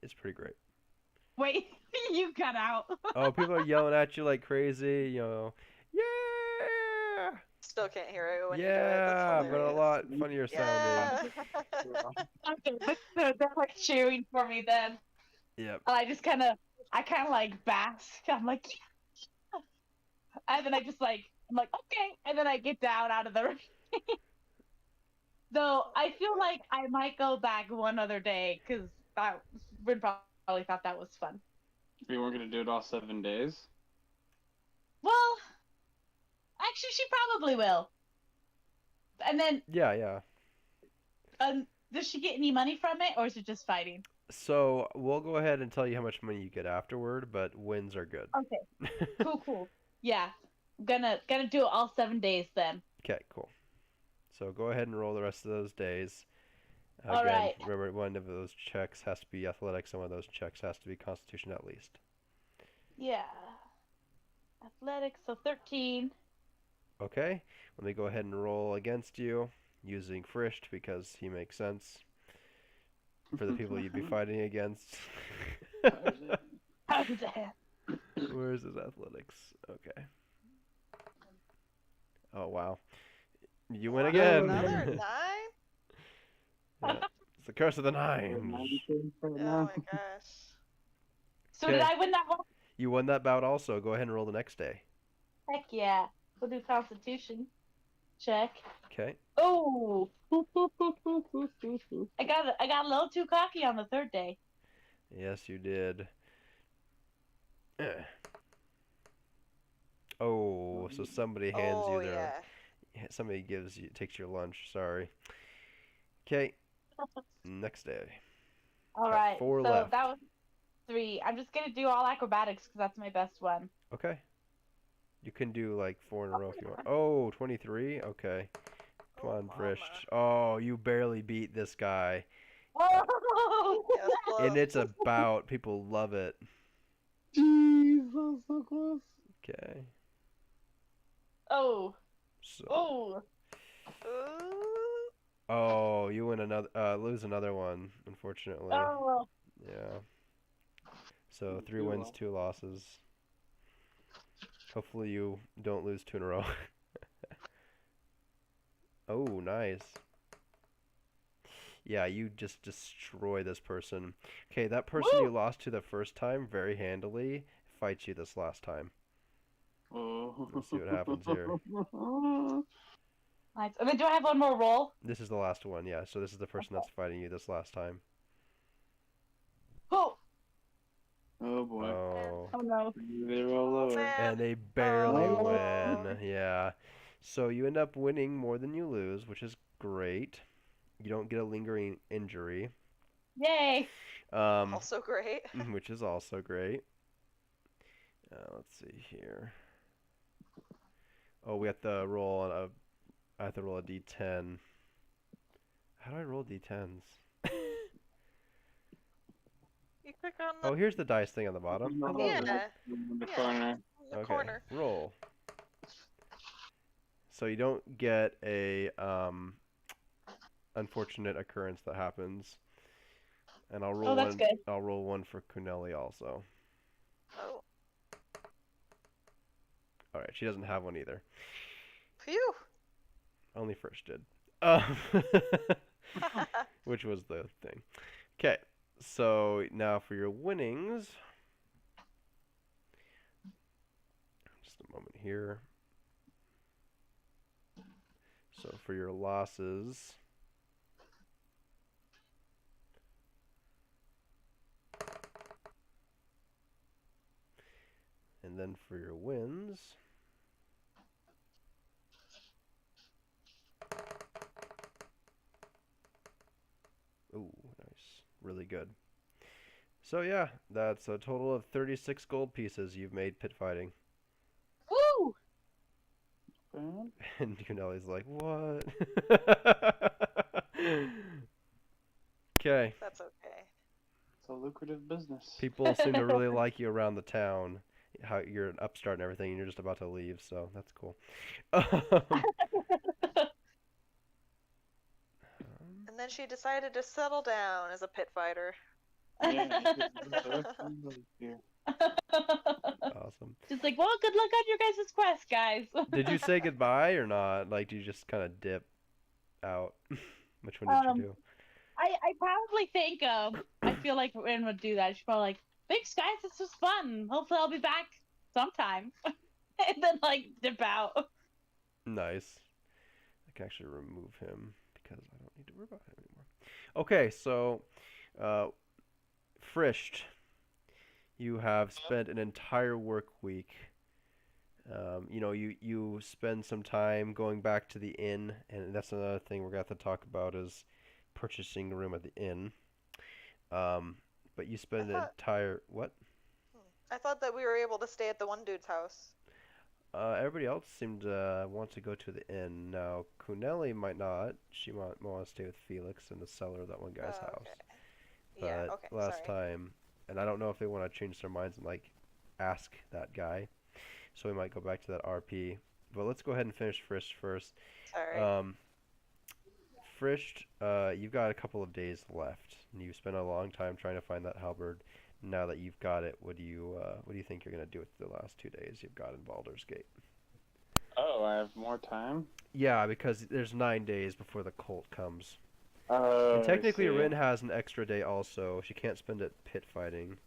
It's pretty great. wait, you cut out. Oh, people are yelling at you like crazy. Yeah, still can't hear it when yeah, you do it. but a That's lot funnier sounding. hilarious. Okay, they're like cheering for me then. Yep. And I kind of like bask. I'm like, yeah. And then I'm like, okay. And then I get down out of the ring. Though I feel like I might go back one other day because Bryn probably thought that was fun. We weren't going to do it all 7 days. Well, actually, she probably will. And then, Yeah. does she get any money from it, or is it just fighting? So we'll go ahead and tell you how much money you get afterward, but wins are good. Okay, cool. Yeah, I'm gonna do it all 7 days then. Okay, cool. So go ahead and roll the rest of those days. All Again, right. remember one of those checks has to be athletics, and one of those checks has to be constitution at least. Yeah. Athletics, so 13. Okay, let me go ahead and roll against you using Frischt because he makes sense for the people you'd be fighting against. How's that? Where's his athletics? Okay. Oh, wow. You win again. Another 9? Yeah. It's the curse of the nines. Oh my gosh. So did Okay. I win that one? You won that bout also. Go ahead and roll the next day. Heck yeah. We'll do Constitution. Check. Okay. Oh. I got a little too cocky on the third day. Yes, you did. Oh, so somebody hands you their. Somebody takes your lunch. Sorry. Okay. Next day. All Got right. 4 so left. that was 3. I'm just gonna do all acrobatics because that's my best one. Okay. You can do like 4 in a row if you want. Oh, 23? Okay. Come on, mama. Frischt. Oh, you barely beat this guy. Oh! Yeah, it's close. And it's a bout. People love it. Jeez, that was so close. Okay. Oh! So. Oh! Ooh. Oh, you win another. Lose another one, unfortunately. Oh! Yeah. So 3 wins, 2 losses. Hopefully you don't lose 2 in a row. Oh, nice. Yeah, you just destroy this person. Okay, that person you lost to the first time very handily fights you this last time. Oh. Let's see what happens here. Nice. I mean, do I have one more roll? This is the last one, yeah. So this is the person that's fighting you this last time. Oh! Oh boy. Oh. Oh no. They roll over. Man. And they barely Oh. win. Yeah. So you end up winning more than you lose, which is great. You don't get a lingering injury. Yay! Also great. Which is also great. Let's see here. Oh, we have to roll I have to roll a d10. How do I roll d10s? You click on the Oh, here's the dice thing on the bottom. Yeah. In the Yeah. corner. in the Okay, corner. roll. So you don't get a unfortunate occurrence that happens. And I'll roll that's one. good. I'll roll one for Kuneli also. Oh. All right, she doesn't have one either. Phew. Only Frischt did. Which was the thing. Okay, so now for your winnings. Just a moment here. So for your losses. And then for your wins. Ooh, nice. Really good. So yeah, that's a total of 36 gold pieces you've made pit fighting. Woo! Bad. And Kuneli's like, what? Okay. That's okay. It's a lucrative business. People seem to really like you around the town. How you're an upstart and everything, and you're just about to leave, so that's cool. And then she decided to settle down as a pit fighter. Yeah, here. Awesome. Just like, well, good luck on your guys' quest, guys. Did you say goodbye or not? Like, do you just kind of dip out? Which one did you do? I probably think I feel like Rin would do that. She's probably like, thanks guys, this was fun. Hopefully I'll be back sometime. And then like dip out. Nice. I can actually remove him because I don't need to worry about him anymore. Okay, so Frischt, you have spent an entire work week. You know, you spend some time going back to the inn, and that's another thing we're going to have to talk about is purchasing a room at the inn. But you spend an entire what? I thought that we were able to stay at the one dude's house. Everybody else seemed to want to go to the inn. Now, Kuneli might not. She might want to stay with Felix in the cellar of that one guy's Oh, house. okay. But Yeah, okay, last sorry. time, and I don't know if they want to change their minds and like ask that guy. So we might go back to that RP. But let's go ahead and finish Frischt first. Sorry. Frischt, you've got a couple of days left. And you've spent a long time trying to find that halberd. Now that you've got it, what do you think you're gonna do with the last 2 days you've got in Baldur's Gate? Oh, I have more time? Yeah, because there's 9 days before the cult comes. Oh, And technically, I see. Rin has an extra day also. She can't spend it pit fighting,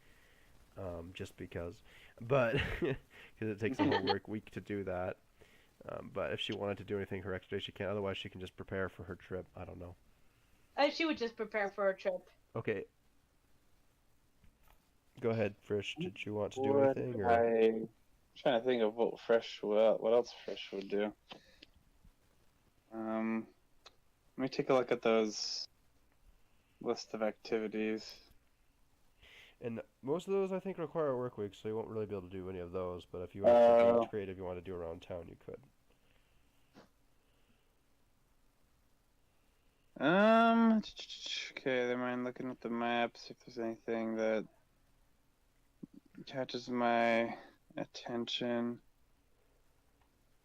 just because. But because it takes a whole work week to do that. But if she wanted to do anything her extra day, she can. Otherwise, she can just prepare for her trip. I don't know. She would just prepare for a trip. Okay. Go ahead, Frisch. Did you want to do What anything? Or? I'm trying to think of what else Frischt would do. Let me take a look at those list of activities. And most of those I think require a work week, so you won't really be able to do any of those. But if you have something else Uh, creative you want to do around town, you could. okay, then I'm looking at the maps if there's anything that catches my attention.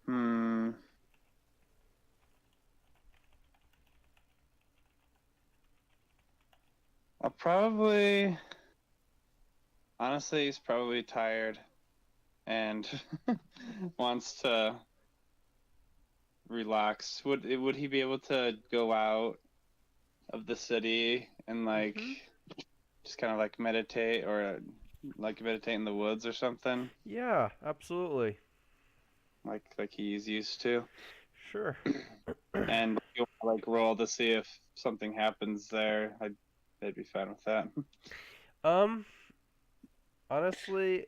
Hmm. I'll probably, honestly, he's probably tired and wants to relax. Would he be able to go out of the city and like Mhm. just kind of like meditate or like meditate in the woods or something Yeah, absolutely. like he's used to? Sure. And you like roll to see if something happens there. I'd be fine with that. um, honestly,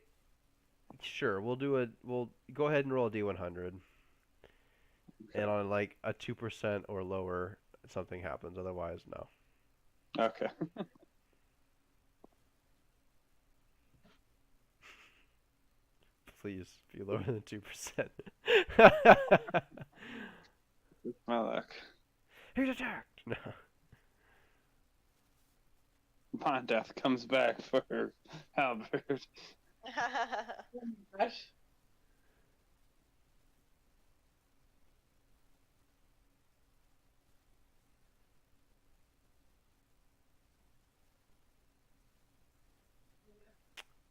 sure. We'll go ahead and roll a D100, and on like a 2% or lower, something happens. Otherwise, no. Okay. Please be lower than 2%. My luck. He's attacked. No. Death comes back for Halbert.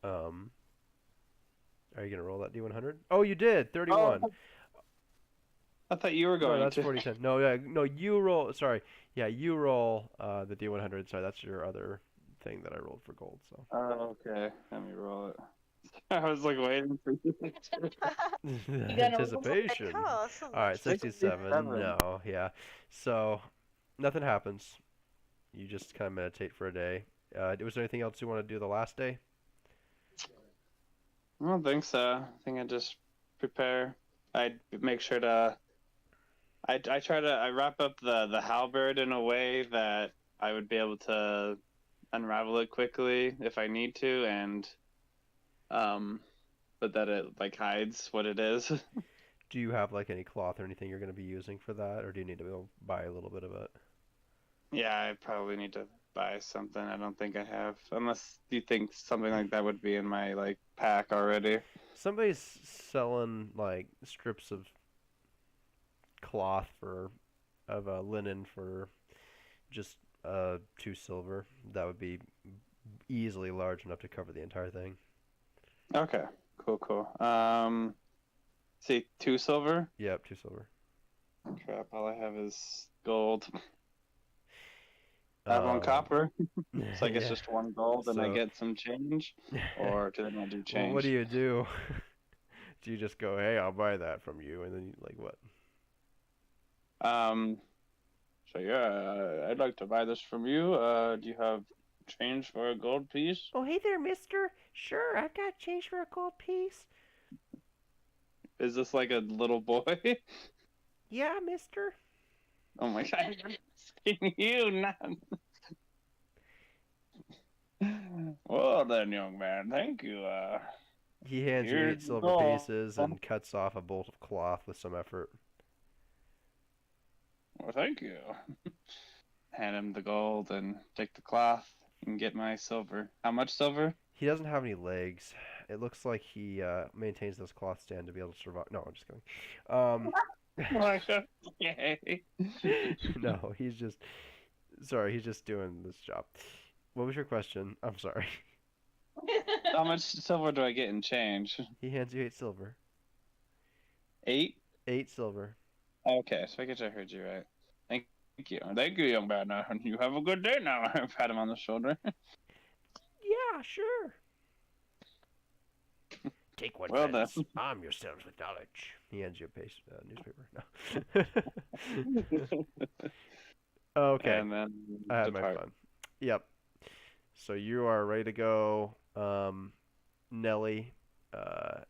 Um, are you gonna roll that D100? Oh, you did. Oh, 31. I thought you were No, going that's to. 4010. No, yeah, no, you roll. Sorry, yeah, you roll the D100. Sorry, that's your other thing that I rolled for gold. So Oh, okay. Let me roll it. I was like waiting for you to. You gonna roll? anticipation. Oh, that's so All right, much. 67. No, yeah. So nothing happens. You just kind of meditate for a day. Was there anything else you want to do the last day? I don't think so. I think I just prepare. I make sure to. I try to. I wrap up the halberd in a way that I would be able to unravel it quickly if I need to, and but that it like hides what it is. Do you have like any cloth or anything you're going to be using for that, or do you need to go buy a little bit of it? Yeah, I probably need to buy something. I don't think I have, unless you think something like that would be in my like pack already. Somebody's selling like strips of cloth for of linen for just 2 silver. That would be easily large enough to cover the entire thing. Okay, cool. See, 2 silver. Yep, 2 silver. Crap, all I have is gold. I have one Um, copper, so I guess yeah. just one gold, and I So, get some change. Or do they not do well, what do change? you do? Do you just go, "Hey, I'll buy that from you," and then you, like what? Um, so yeah, I'd like to buy this from you. Do you have change for a gold piece? Oh, hey there, mister. Sure, I've got change for a gold piece. Is this like a little boy? Yeah, mister. Oh my god, you not. Well then, young man, thank you. He hands you Here's 8 silver gold. pieces and cuts off a bolt of cloth with some effort. Well, thank you. Hand him the gold and take the cloth and get my silver. How much silver? He doesn't have any legs. It looks like he maintains this cloth stand to be able to survive. No, I'm just kidding. Um, Yay. no, he's just sorry. He's just doing this job. What was your question? I'm sorry. How much silver do I get in change? He hands you 8 silver. 8? 8 silver. Okay, so I guess I heard you right. Thank you. Thank you, young man. You have a good day now. I pat him on the shoulder. Yeah, sure. Take one, Well friends. done. Arm yourselves with knowledge. He hands you a newspaper. No. Okay, And then I had my depart. fun. Yep. So you are ready to go. Nelly, uh,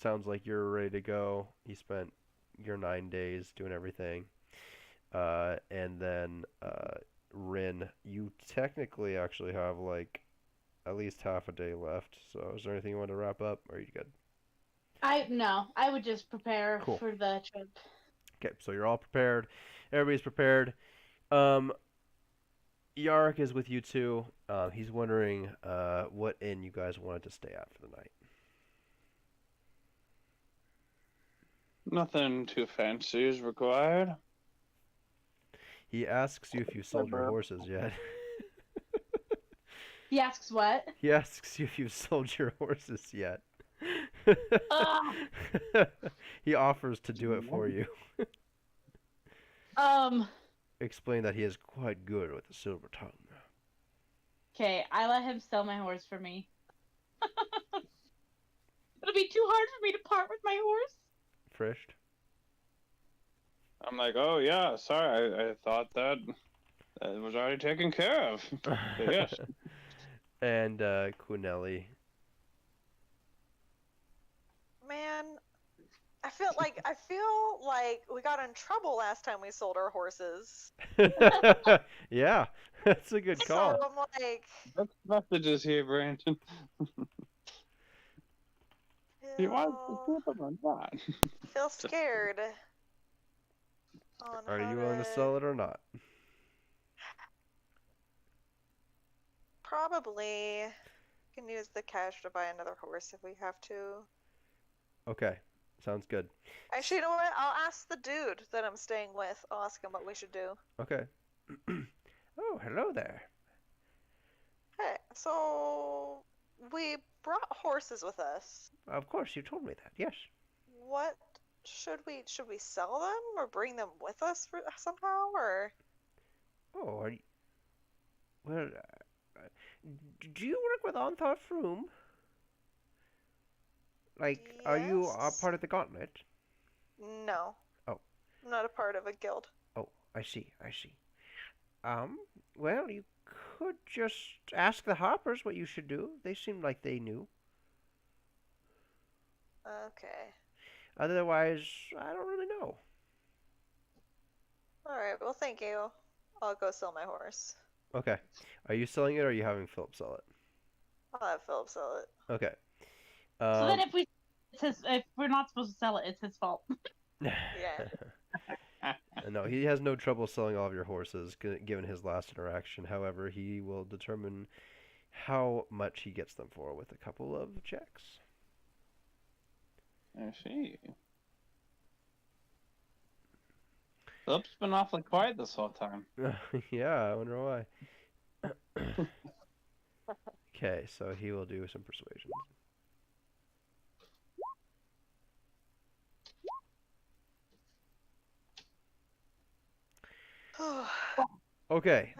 sounds like you're ready to go. You spent your 9 days doing everything. And then Rin, you technically actually have like at least half a day left. So is there anything you want to wrap up, or are you good? I would just prepare Cool. for the trip. Okay, so you're all prepared. Everybody's prepared. Um, Yark is with you too. He's wondering what inn you guys wanted to stay at for the night. Nothing too fancy is required. He asks you if you sold your horses yet. He asks what? He asks you if you've sold your horses yet. Ah. He offers to do it for you. Explain that he is quite good with the silver tongue. Okay, I let him sell my horse for me. It'll be too hard for me to part with my horse. Frischt. I'm like, oh yeah, sorry, I thought that was already taken care of. Yes. And Quinelli. Man, I feel like we got in trouble last time we sold our horses. Yeah, that's a good call. So I'm like, That's messages here, Brandon. You want to keep them or not? feel scared. On Are how you willing to sell it or not? Probably can use the cash to buy another horse if we have to. Okay, sounds good. Actually, you know what? I'll ask the dude that I'm staying with. I'll ask him what we should do. Okay. Oh, hello there. Hey, so we brought horses with us. Of course, you told me that. Yes. What should we sell them or bring them with us somehow or? Oh, are you... Well, do you work with Onthar's room? Like, are you Yes. part of the gauntlet? No. Oh. I'm not a part of a guild. Oh, I see. Well, you could just ask the Hoppers what you should do. They seemed like they knew. Okay. Otherwise, I don't really know. Alright, well thank you. I'll go sell my horse. Okay. Are you selling it or are you having Philip sell it? I'll have Philip sell it. Okay. So then if we're not supposed to sell it, it's his fault. Yeah. No, he has no trouble selling all of your horses, given his last interaction. However, he will determine how much he gets them for with a couple of checks. I see. Philip's been awfully quiet this whole time. Yeah, I wonder why. Okay, so he will do some persuasion. Okay,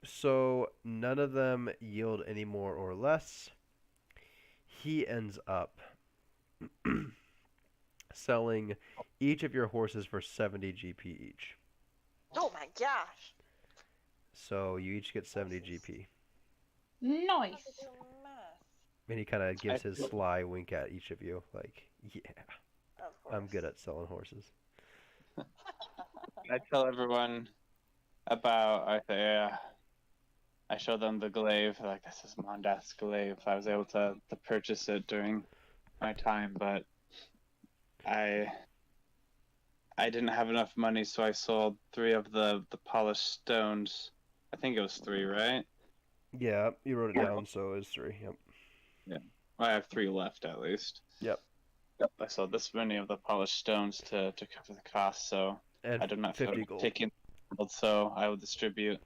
so none of them yield any more or less. He ends up selling each of your horses for 70 GP each. Oh my gosh. So you each get 70 GP. Nice. And he kind of gives his sly wink at each of you, like, yeah, I'm good at selling horses. I tell everyone about, I show them the glaive, like, this is Mondath's glaive. I was able to purchase it during my time, but I didn't have enough money, so I sold 3 of the polished stones. I think it was 3, right? Yeah, you wrote it down, so it's 3, yep. Yeah. Well, I have 3 left, at least. Yep. I sold this many of the polished stones to cover the cost, so And I do not 50 gold. taking gold, so I will distribute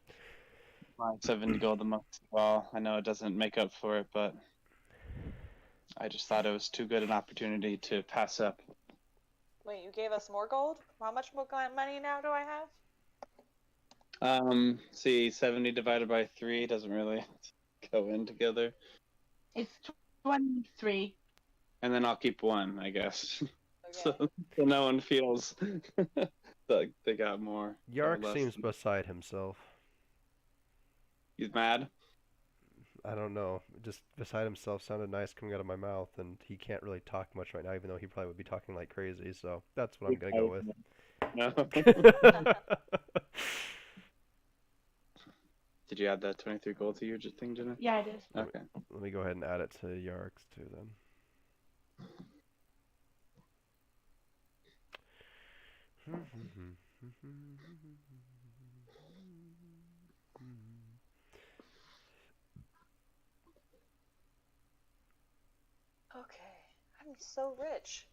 my 70 gold amongst you all. I know it doesn't make up for it, but I just thought it was too good an opportunity to pass up. Wait, you gave us more gold? How much more money now do I have? See, 70 divided by 3 doesn't really go in together. It's 23. And then I'll keep 1, I guess. Okay. So no one feels like they got more. Yark or less. seems beside himself. He's mad? I don't know. Just beside himself sounded nice coming out of my mouth, and he can't really talk much right now, even though he probably would be talking like crazy, so that's what I'm going to go with. No. Did you add that 23 gold to your thing, Jenna? Yeah, I did. Okay. Let me go ahead and add it to Yark's too then. Okay, I'm so rich.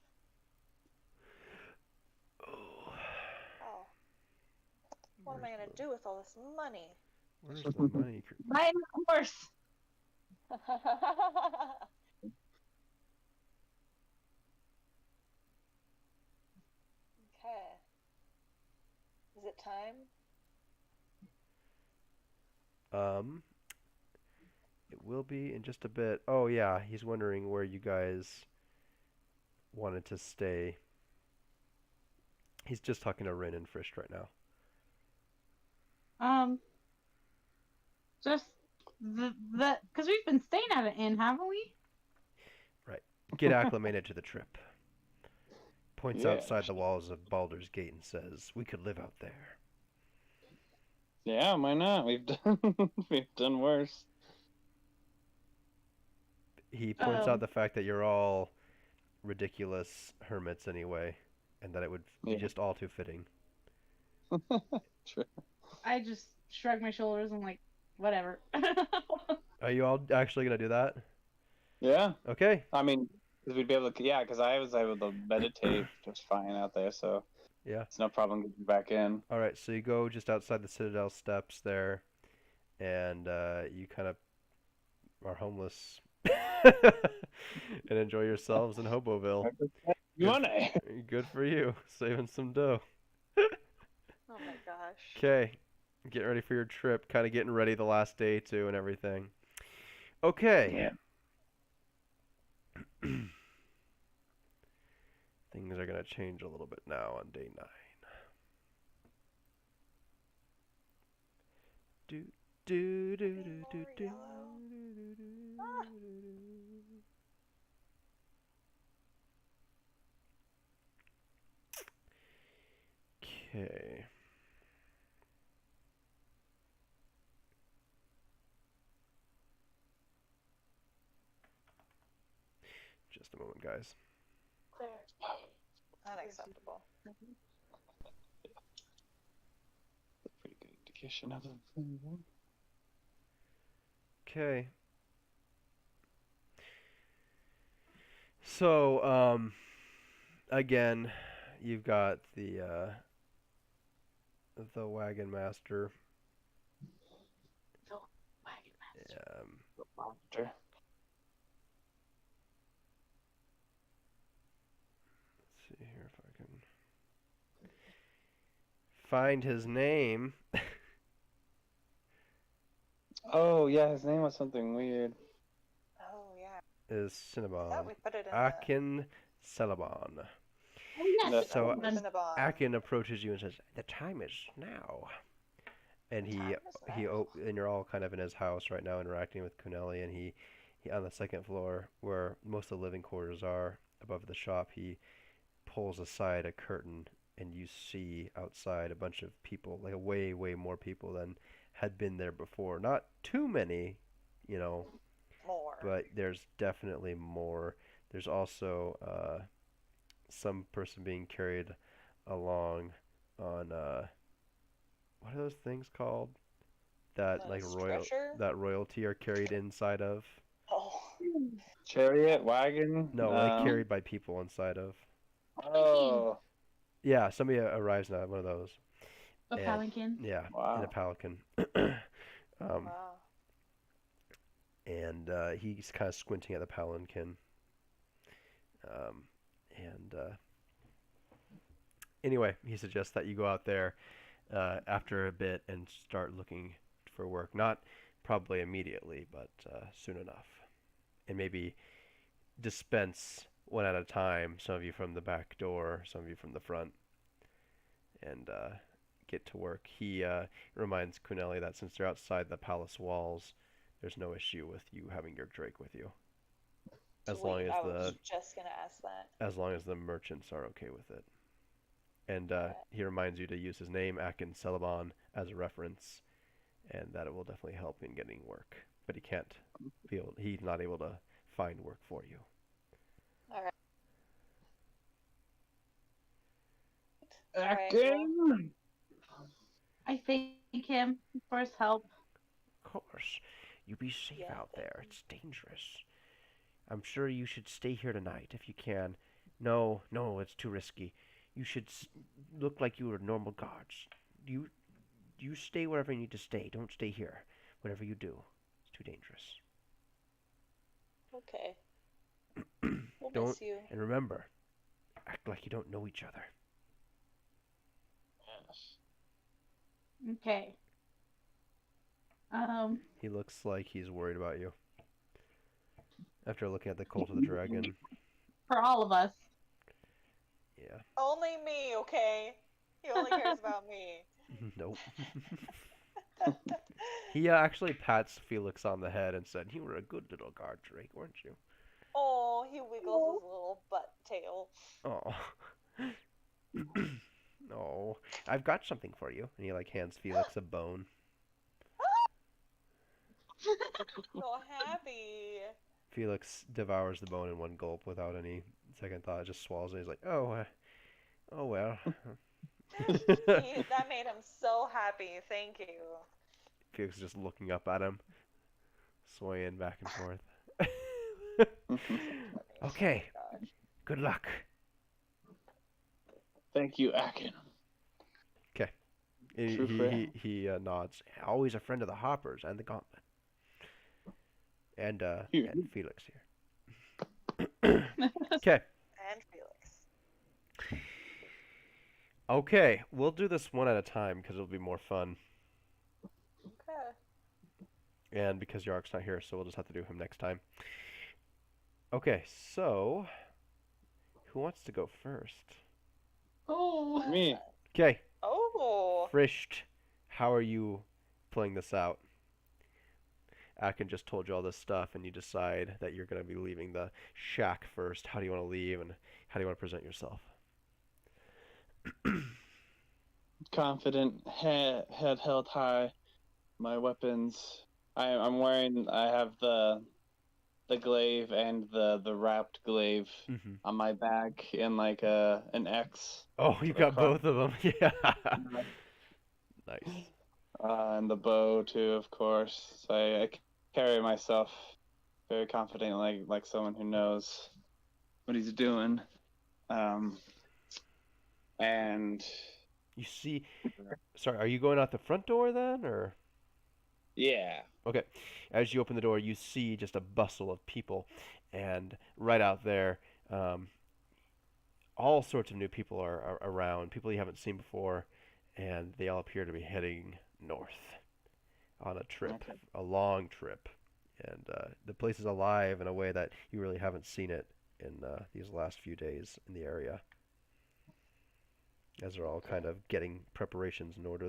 Oh, Oh, what am I gonna do with all this money? where's the money? Buy a horse. Okay. Is it time? It will be in just a bit. Oh yeah, he's wondering where you guys wanted to stay. He's just talking to Rin and Frischt right now. Just the because we've been staying at an inn, haven't we? Right. Get acclimated to the trip. Points Yeah. outside the walls of Baldur's Gate and says, "We could live out there." Yeah, why not? We've done worse. He points out the fact that you're all ridiculous hermits anyway, and that it would be Yeah. just all too fitting. True. I just shrug my shoulders and like, whatever. Are you all actually gonna do that? Yeah. Okay. I mean, because we'd be able to, yeah, because I was able to meditate just fine out there, so Yeah. it's no problem getting back in. All right. So you go just outside the Citadel steps there, and you kind of are homeless and enjoy yourselves in Hoboville. You want to? Good for you, saving some dough. Oh my gosh. Okay, getting ready for your trip. Kind of getting ready the last day too, and everything. Okay. Yeah. Things are gonna change a little bit now on day 9. Do do do do do do. Ah. Okay. Just a moment, guys. Clear. Unacceptable. Pretty good indication of the thing. Okay. So, again, you've got the wagon master. Monster. Let's see here if I can find his name. Oh yeah, his name was something weird. Oh yeah. Is I Cinnabon. thought we put it in Akin Celebon. Oh, yes. So the Cinnabon. Akin approaches you and says, "The time is now." And and you're all kind of in his house right now, interacting with Kuneli, and he on the second floor where most of the living quarters are, above the shop, he pulls aside a curtain, and you see outside a bunch of people, like way more people than had been there before. Not too many, you know, More. but there's definitely more. There's also some person being carried along on what are those things called? That like Stretcher? that royalty are carried inside of? Oh. Chariot, wagon. No, like carried by people inside of. Oh. Yeah, somebody arrives in one of those. A palanquin. Yeah, Wow. in a palanquin. Wow. And he's kind of squinting at the palanquin. Anyway, he suggests that you go out there after a bit and start looking for work. Not probably immediately, but soon enough. And maybe dispense one at a time, some of you from the back door, some of you from the front, and get to work. He reminds Kuneli that since they're outside the palace walls, there's no issue with you having your Drake with you. As long as I was just gonna ask that. As long as the merchants are okay with it. And he reminds you to use his name, Akin Celebon, as a reference. and that it will definitely help in getting work. But he's not able to find work for you. All right. Akin! I thank him for his help. Of course. You be safe Yeah, out there. It's dangerous. I'm sure you should stay here tonight if you can. No, no, it's too risky. You should look like you were normal guards. You stay wherever you need to stay. Don't stay here. Whatever you do, it's too dangerous. Okay. We'll Don't miss you. and remember, act like you don't know each other. Yes. Okay. He looks like he's worried about you. After looking at the cult of the dragon. For all of us. Yeah. Only me, okay? He only cares about me. Nope. He actually pats Felix on the head and said, "You were a good little guard, Drake, weren't you?" Oh, he wiggles his little butt tail. Oh. No. I've got something for you. And he hands Felix a bone. So happy. Felix devours the bone in one gulp without any second thought. Just swallows it. He's like, "Oh, oh well." That made him so happy. Thank you. Felix is just looking up at him, swaying back and forth. Okay, Oh my good luck. Thank you, Akin. True friend. He nods. Always a friend of the Hoppers and the Gauntlet. And Here. and Felix here. Okay. And Felix. Okay, we'll do this one at a time because it'll be more fun. Okay. And because Yark's not here, so we'll just have to do him next time. Okay, so who wants to go first? Oh. Me. Okay, Oh. Frischt, how are you playing this out? Akin just told you all this stuff, and you decide that you're going to be leaving the shack first. How do you want to leave, and how do you want to present yourself? Confident, head held high, my weapons. I have the glaive and the wrapped glaive Mm-hmm. on my back in like an X. Oh, you got across- both of them. Yeah. Nice. And the bow too, of course. So I carry myself very confident, like someone who knows what he's doing. And You see, sorry, are you going out the front door then, or? yeah. Okay. As you open the door, you see just a bustle of people, and right out there, all sorts of new people are around, people you haven't seen before, and they all appear to be heading north on a trip, Okay. a long trip. And the place is alive in a way that you really haven't seen it in these last few days in the area. As they're all kind of getting preparations in order.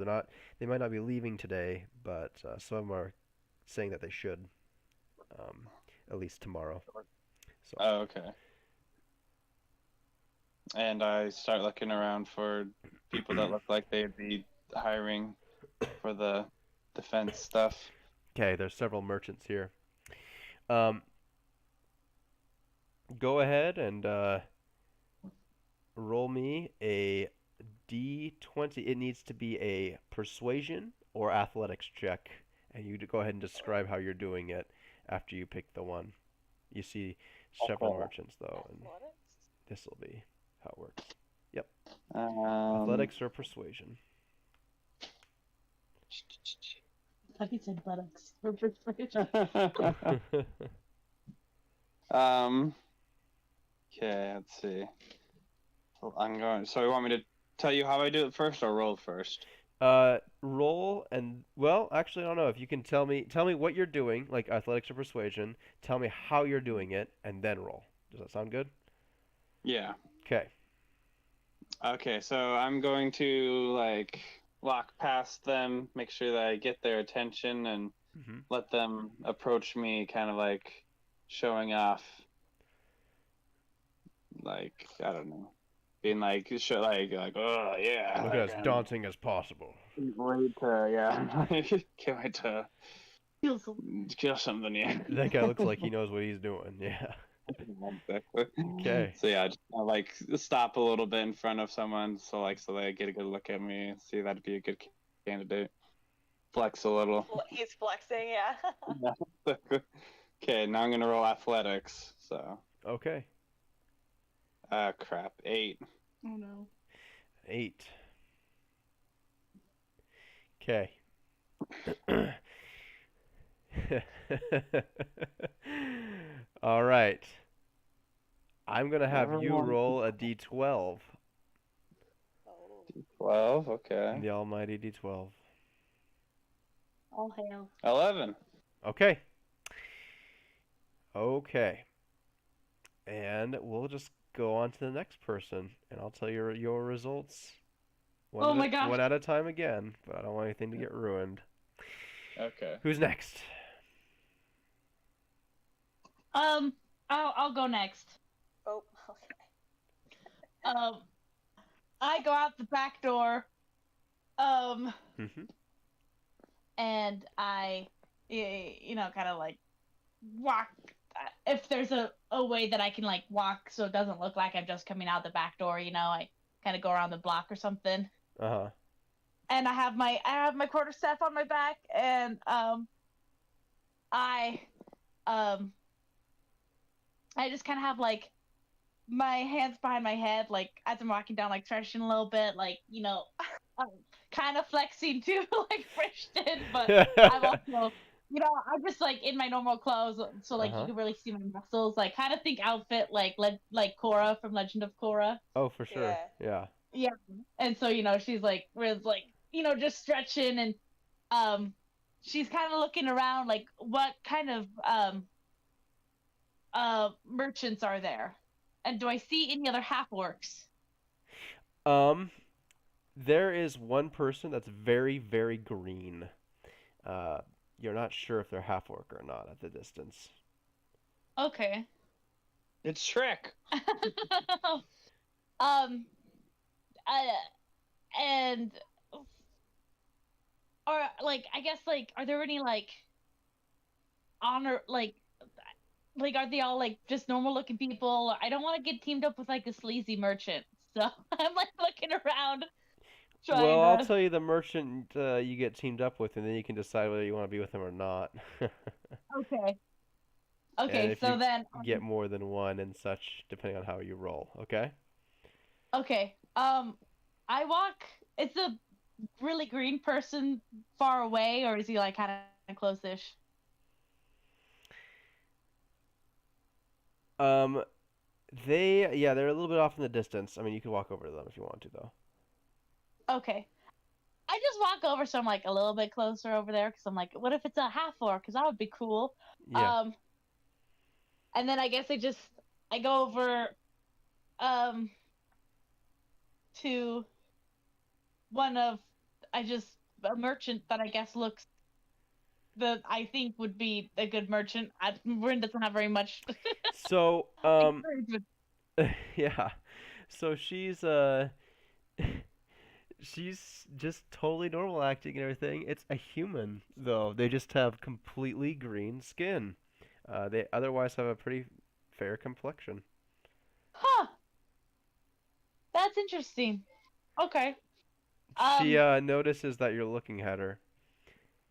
They might not be leaving today, but some of them are saying that they should, at least tomorrow. So, Oh, okay. And I start looking around for people that look like they'd be hiring for the defense stuff. okay, there's several merchants here. Go ahead and roll me a D20. It needs to be a persuasion or athletics check, and you go ahead and describe how you're doing it after you pick the one. You see several Okay. merchants though, and Athletics? this will be how it works. Yep. Athletics. Athletics or persuasion. I thought he said buttocks. For persuasion. Okay, let's see. So you want me to tell you how I do it first or roll first? Roll and well, actually, I don't know if you can tell me what you're doing, like athletics or persuasion. Tell me how you're doing it, and then roll. Does that sound good? Yeah. Okay. Okay, so I'm going to walk past them, make sure that I get their attention, and Mm-hmm. let them approach me, kind of showing off. I don't know, being like, oh yeah, Look as daunting as possible. Can't wait to, yeah, can't wait to Feel some- kill something. Yeah. That guy looks like he knows what he's doing. Yeah. Exactly. Okay. So yeah, just like stop a little bit in front of someone, so they get a good look at me. See, that'd be a good candidate. Flex a little. He's flexing, yeah. Yeah. Okay, now I'm gonna roll athletics. So. Okay. Crap. 8. Oh no. 8. Okay. All right. I'm gonna have you roll a d12. Oh. 12. Okay. The almighty d12. All hail. 11. Okay. Okay. And we'll just go on to the next person, and I'll tell you your results. Oh my gosh. One at a time again, but I don't want anything to get ruined. Okay. Who's next? I'll go next. Oh, okay. I go out the back door. Mm-hmm. And I, kind of like walk. If there's a way that I can like walk so it doesn't look like I'm just coming out the back door, I kind of go around the block or something. Uh-huh. And I have my quarterstaff on my back, and I just kind of have like my hands behind my head, like as I'm walking down, like stretching a little bit, like kind of flexing too, like Frischt did, but I'm also, I'm just like in my normal clothes, so like you can really see my muscles, like kind of think outfit like Korra from Legend of Korra. Oh, for sure. Yeah. Yeah, and so she's like, just stretching, and she's kind of looking around, like what kind of merchants are there, and do I see any other half-orcs? There is one person that's very, very green. You're not sure if they're half-orc or not at the distance. Okay. It's Shrek. And or like I guess like are there any like honor like are they all like just normal looking people? I don't want to get teamed up with like a sleazy merchant, so I'm like looking around. Well, I'll tell you the merchant you get teamed up with, and then you can decide whether you want to be with him or not. Okay. And Okay, if so you then get more than one and such, depending on how you roll. Okay. Okay. I walk. Is a really green person far away, or is he like kind of close-ish? They're a little bit off in the distance. I mean, you can walk over to them if you want to, though. Okay. I just walk over, so I'm like a little bit closer over there, because I'm like, what if it's a half-orc? Because that would be cool. Yeah. And then I guess I go over, to a merchant that I guess looks that I think would be a good merchant. Rin doesn't have very much. So, encouragement. yeah. So she's she's just totally normal acting and everything. It's a human, though. They just have completely green skin. They otherwise have a pretty fair complexion. Huh. That's interesting. Okay. She notices that you're looking at her.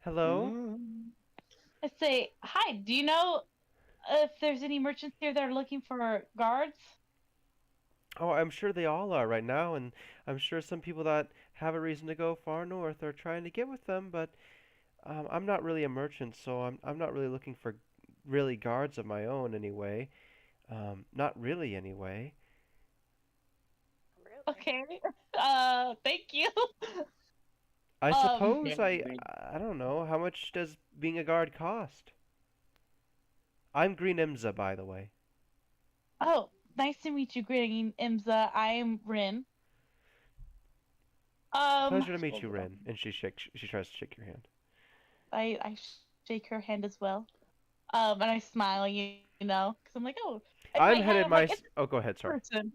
Hello? I say, hi, do you know if there's any merchants here that are looking for guards? Oh, I'm sure they all are right now, and I'm sure some people that have a reason to go far north are trying to get with them, but I'm not really a merchant, so I'm not really looking for really guards of my own anyway. Not really anyway. Really? Okay. Thank you. I suppose Yeah. I don't know. How much does being a guard cost? I'm Green Imza, by the way. Oh, nice to meet you, Green Imza. I am Rin. Pleasure to meet you, Rin. And she tries to shake your hand. I shake her hand as well. And I smile, because I'm like, oh. I'm headed my. Oh, go ahead. Sorry. Person.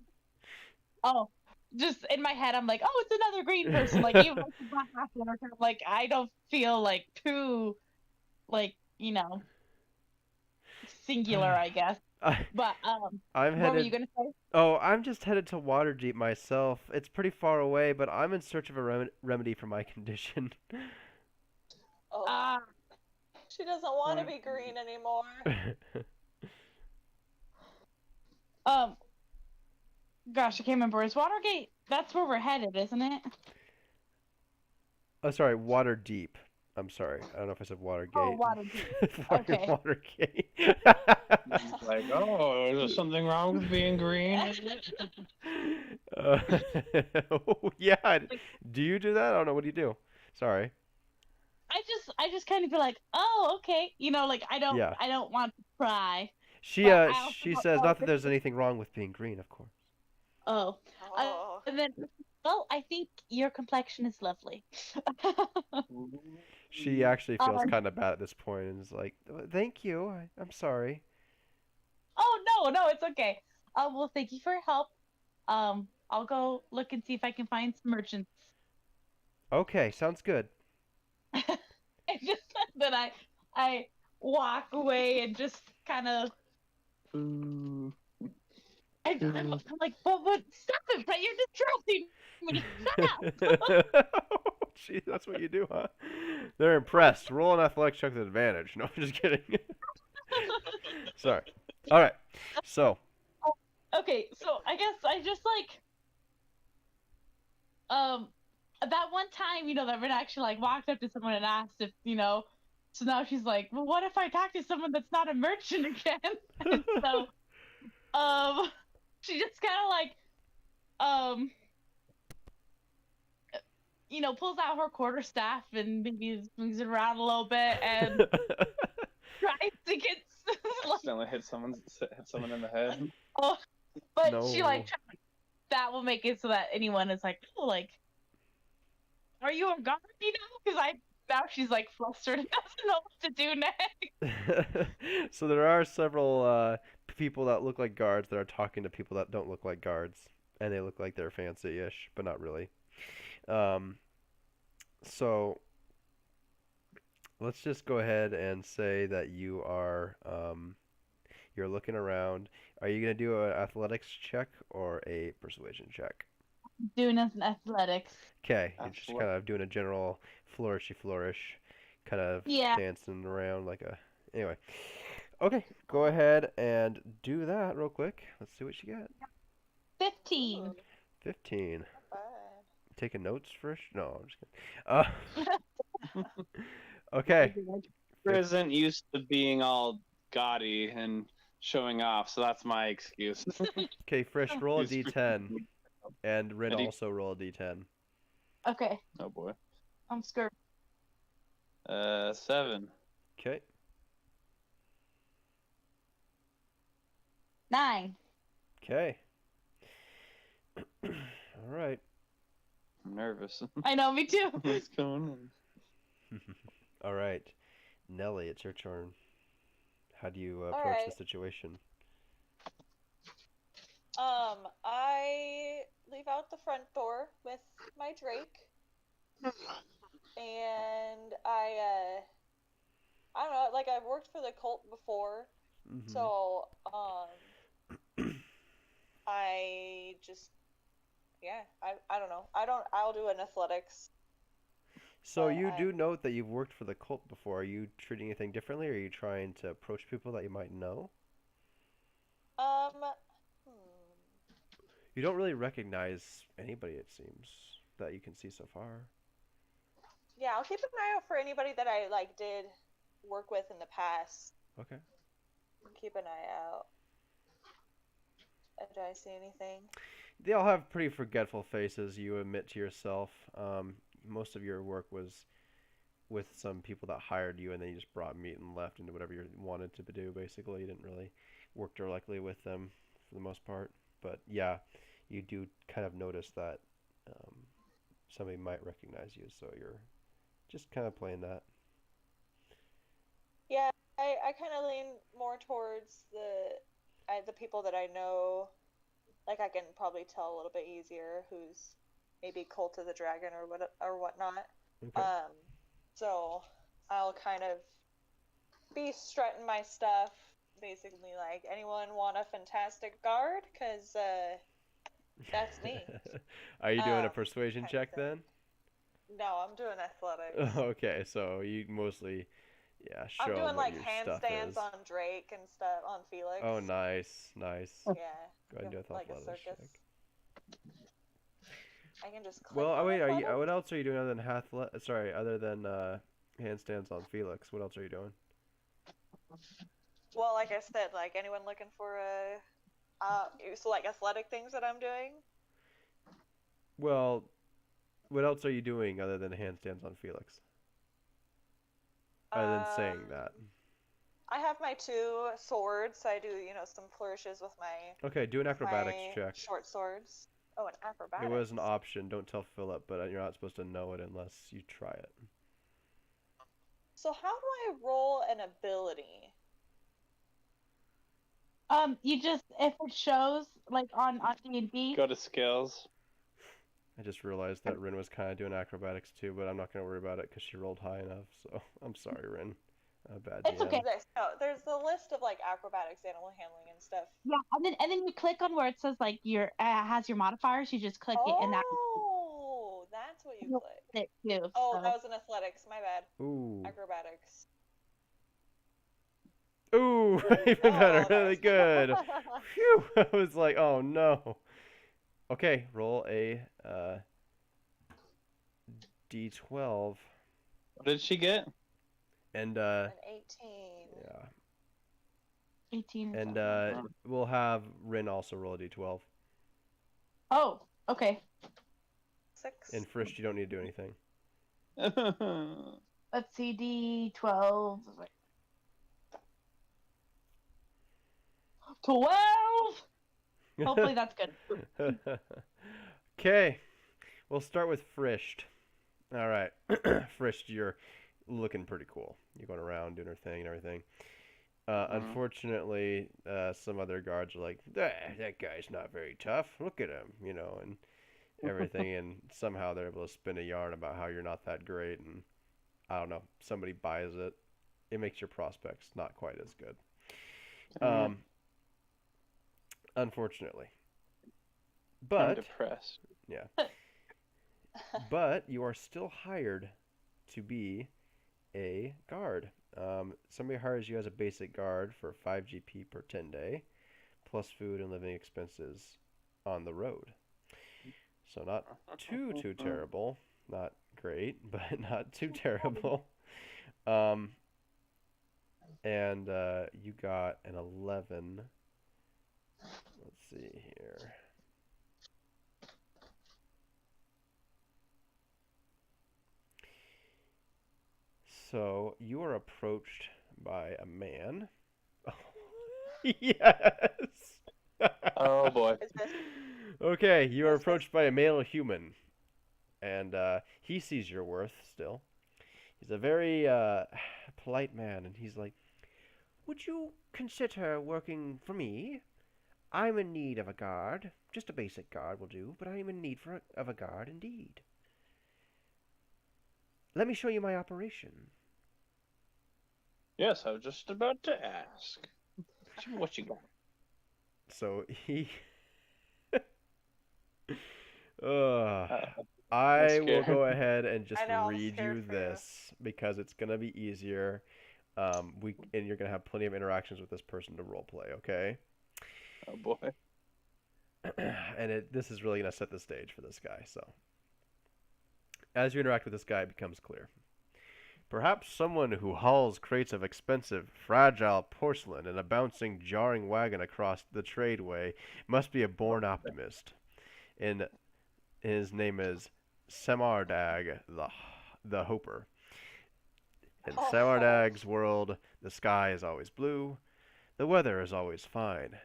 Oh, just in my head, I'm like, oh, it's another green person. Like even like the black one, like I don't feel like too like singular, I guess. I, But I'm what were you headed. gonna say? Oh, I'm just headed to Waterdeep myself. It's pretty far away, but I'm in search of a remedy for my condition. Oh, Uh, she doesn't want to be green anymore. um, gosh, I can't remember. Is Watergate? That's where we're headed, isn't it? Oh, sorry, Waterdeep. I'm sorry. I don't know if I said Watergate. Oh, Watergate. Okay. Watergate. It's like, oh, is there something wrong with being green? uh, oh, yeah. Do you do that? I don't know. What do you do? Sorry. I just kind of feel like, oh, okay, like Yeah. I don't want to cry, She but I also she don't says know not that there's anything wrong with being green, of course. Oh, Oh. and then, well, I think your complexion is lovely. She actually feels Um, kind of bad at this point and is like, "Thank you. I'm sorry." oh no, it's okay. Well, thank you for your help. I'll go look and see if I can find some merchants. Okay, sounds good. And just then I walk away and just kind of Ooh. I'm like, but stop it, but you're distracting me. Shut up. Gee, that's what you do, huh? They're impressed. Roll an athletics check with advantage. No, I'm just kidding. Sorry. All right. So, Okay, so I guess I just like that one time, that Rin actually like walked up to someone and asked if, so now she's like, well, what if I talk to someone that's not a merchant again? And so she just kind of like pulls out her quarterstaff and maybe swings it around a little bit and tries to get Accidentally hit someone in the head. oh, but No. she like that will make it so that anyone is like, oh, like, are you a guard? Because now she's like flustered and doesn't know what to do next. So there are several people that look like guards that are talking to people that don't look like guards, and they look like they're fancy-ish, but not really. Um, so let's just go ahead and say that you're looking around. Are you gonna do an athletics check or a persuasion check? Doing as an athletics. Okay, you're just kind of doing a general flourish, kind of Yeah. dancing around like a. Anyway, okay, go ahead and do that real quick. Let's see what you get. 15. Ooh, 15. not bad. Taking notes first? No, I'm just kidding. Okay. Isn't used to being all gaudy and showing off, so that's my excuse. Okay, Frisch, roll a He's d10, and Rin And he- also roll a d10. Okay, Oh boy. I'm scared. 7. Okay. 9. Okay. All right. I'm nervous. I know, me too. What's going on? All right. Nelly, it's your turn. How do you approach the Alright. situation? I leave out the front door with my Drake, and I don't know, like I've worked for the cult before, Mhm. so I just I don't know. I'll do an athletics. So but you I- do note that you've worked for the cult before. Are you treating anything differently, or are you trying to approach people that you might know? You don't really recognize anybody, it seems, that you can see so far. Yeah, I'll keep an eye out for anybody that I like did work with in the past. Okay. Keep an eye out. Do I see anything? They all have pretty forgetful faces, you admit to yourself. Most of your work was with some people that hired you, and then you just brought meat and left and did whatever you wanted to do, basically. You didn't really work directly with them for the most part. But yeah, you do kind of notice that somebody might recognize you, so you're just kind of playing that. Yeah, I kind of lean more towards the people that I know, like I can probably tell a little bit easier who's maybe Cult of the Dragon or whatnot. Okay. So I'll kind of be strutting my stuff, basically like, anyone want a fantastic guard? Cause that's me. Are you doing a persuasion Kind of check thing. then? No, I'm doing athletics. Okay, so you mostly, yeah, I'm show doing them what like your stuff handstands is. on Drake and stuff, on Felix. Oh, nice, nice. Yeah. Go ahead and do an Like a athletics circus. check. I can just click Well, on wait, athletics? what else are you doing other than handstands on Felix? What else are you doing? Well, like I said, like anyone looking for a so like athletic things that I'm doing? Well, what else are you doing other than handstands on Felix? Other than saying that. I have my 2 swords. I do, some flourishes with my Okay, do an acrobatics my check. short swords. Oh, an acrobatics. It was an option. Don't tell Philip, but you're not supposed to know it unless you try it. So how do I roll an ability? You just, if it shows like on D&D. Go to skills. I just realized that Rin was kind of doing acrobatics too, but I'm not going to worry about it because she rolled high enough. So I'm sorry, Rin. Bad It's DM. okay. No, there's the list of like acrobatics, animal handling, and stuff. Yeah, and then you click on where it says like your has your modifiers. You just click it, and that. Oh, that's what you click. It too. Oh, So. that was an athletics. My bad. Ooh. Acrobatics. Ooh, even better. Oh, Really good. Phew. I was like, oh no. Okay, roll a D12. What did she get? And An 18. yeah. 18. And we'll have Rin also roll a D12. Oh, okay. 6. And Frischt, you don't need to do anything. Let's see, D12. 12. Hopefully that's good. Okay, we'll start with Frischt. All right, Frischt, you're looking pretty cool. You're going around doing your thing and everything. Unfortunately, some other guards are like, that guy's not very tough. Look at him, and everything. And somehow they're able to spin a yarn about how you're not that great. And I don't know, somebody buys it. It makes your prospects not quite as good. Unfortunately. But I'm depressed. Yeah. But you are still hired to be a guard. Somebody hires you as a basic guard for 5 GP per 10 day, plus food and living expenses on the road. So not too terrible. Not great, but not too terrible. And you got an 11. Let's see here. So you are approached by a man. Yes. Oh boy. Okay, you are approached by a male human, and he sees your worth still. He's a very polite man, and he's like, "Would you consider working for me? I'm in need of a guard. Just a basic guard will do, but I'm in need of a guard indeed. Let me show you my operation." Yes, I was just about to ask. What you got? So he... I will go ahead and just read you this because it's going to be easier. And you're going to have plenty of interactions with this person to roleplay, okay? Oh boy. And this is really going to set the stage for this guy, so. As you interact with this guy, it becomes clear. Perhaps someone who hauls crates of expensive, fragile porcelain in a bouncing, jarring wagon across the tradeway must be a born optimist. And his name is Semardag the Hoper. In Semardag's world, the sky is always blue, the weather is always fine,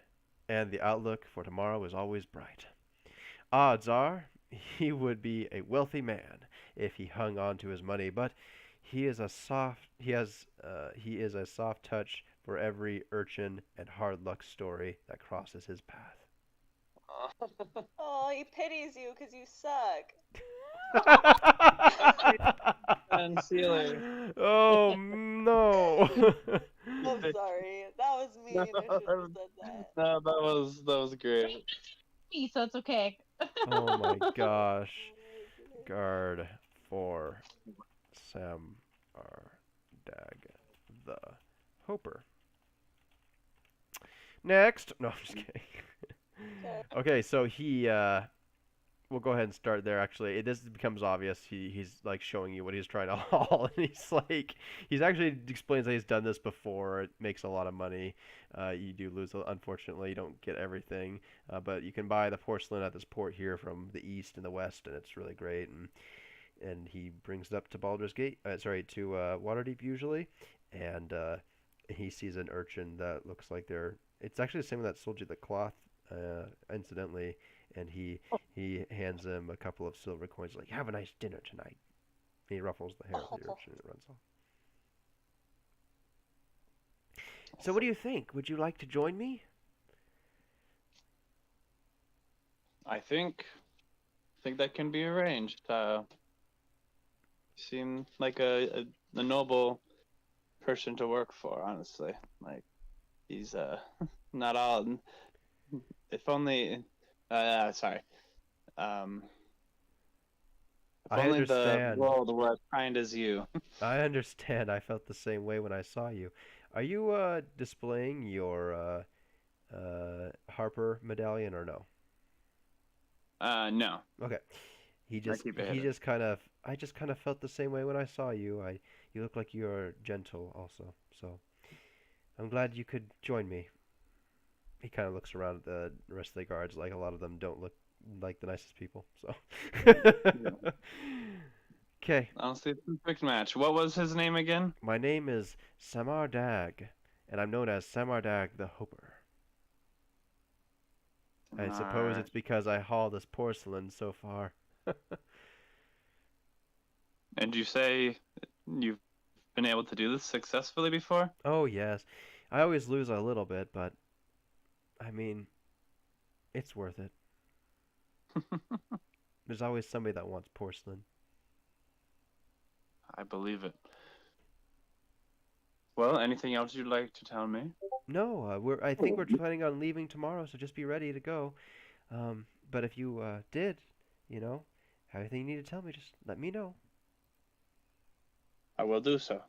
and the outlook for tomorrow is always bright. Odds are he would be a wealthy man if he hung on to his money, but he is a soft touch for every urchin and hard luck story that crosses his path. Oh, he pities you because you suck. And Sealer. Oh no. I'm sorry. That was mean. I shouldn't have said that. No, that was great. Me, so it's okay. Oh my gosh. Guard for Sam Dag the Hoper. Next. No, I'm just kidding. Okay. Okay, so we'll go ahead and start there. Actually, this becomes obvious. He's like showing you what he's trying to haul, and he's actually explains that he's done this before. It makes a lot of money. You do lose, unfortunately, you don't get everything, but you can buy the porcelain at this port here from the east and the west, and it's really great. And he brings it up to Baldur's Gate. To Waterdeep usually, and he sees an urchin that looks like they're. It's actually the same one that sold you the cloth, incidentally, and he hands him a couple of silver coins, like, "Have a nice dinner tonight." He ruffles the hair of the urchin and runs off. So what do you think? Would you like to join me? I think that can be arranged. Seem like a noble person to work for, honestly. Like he's not all. If only. Sorry. If I only the understand. world were as kind as you. I understand. I felt the same way when I saw you. Are you displaying your Harper medallion or no? No. Okay. He I keep it hidden. I just kind of felt the same way when I saw you. You look like you're gentle also. So I'm glad you could join me. He kind of looks around at the rest of the guards, like a lot of them don't look like the nicest people. So Yeah. Okay. Honestly, it's a perfect match. What was his name again? My name is Samardag, and I'm known as Samardag the Hoper. I suppose Alright. it's because I haul this porcelain so far. And you say you've been able to do this successfully before? Oh, yes. I always lose a little bit, but I mean, it's worth it. There's always somebody that wants porcelain. I believe it. Well, anything else you'd like to tell me? No, I think we're planning on leaving tomorrow, so just be ready to go. But if you did, you know, have anything you need to tell me, just let me know. I will do so.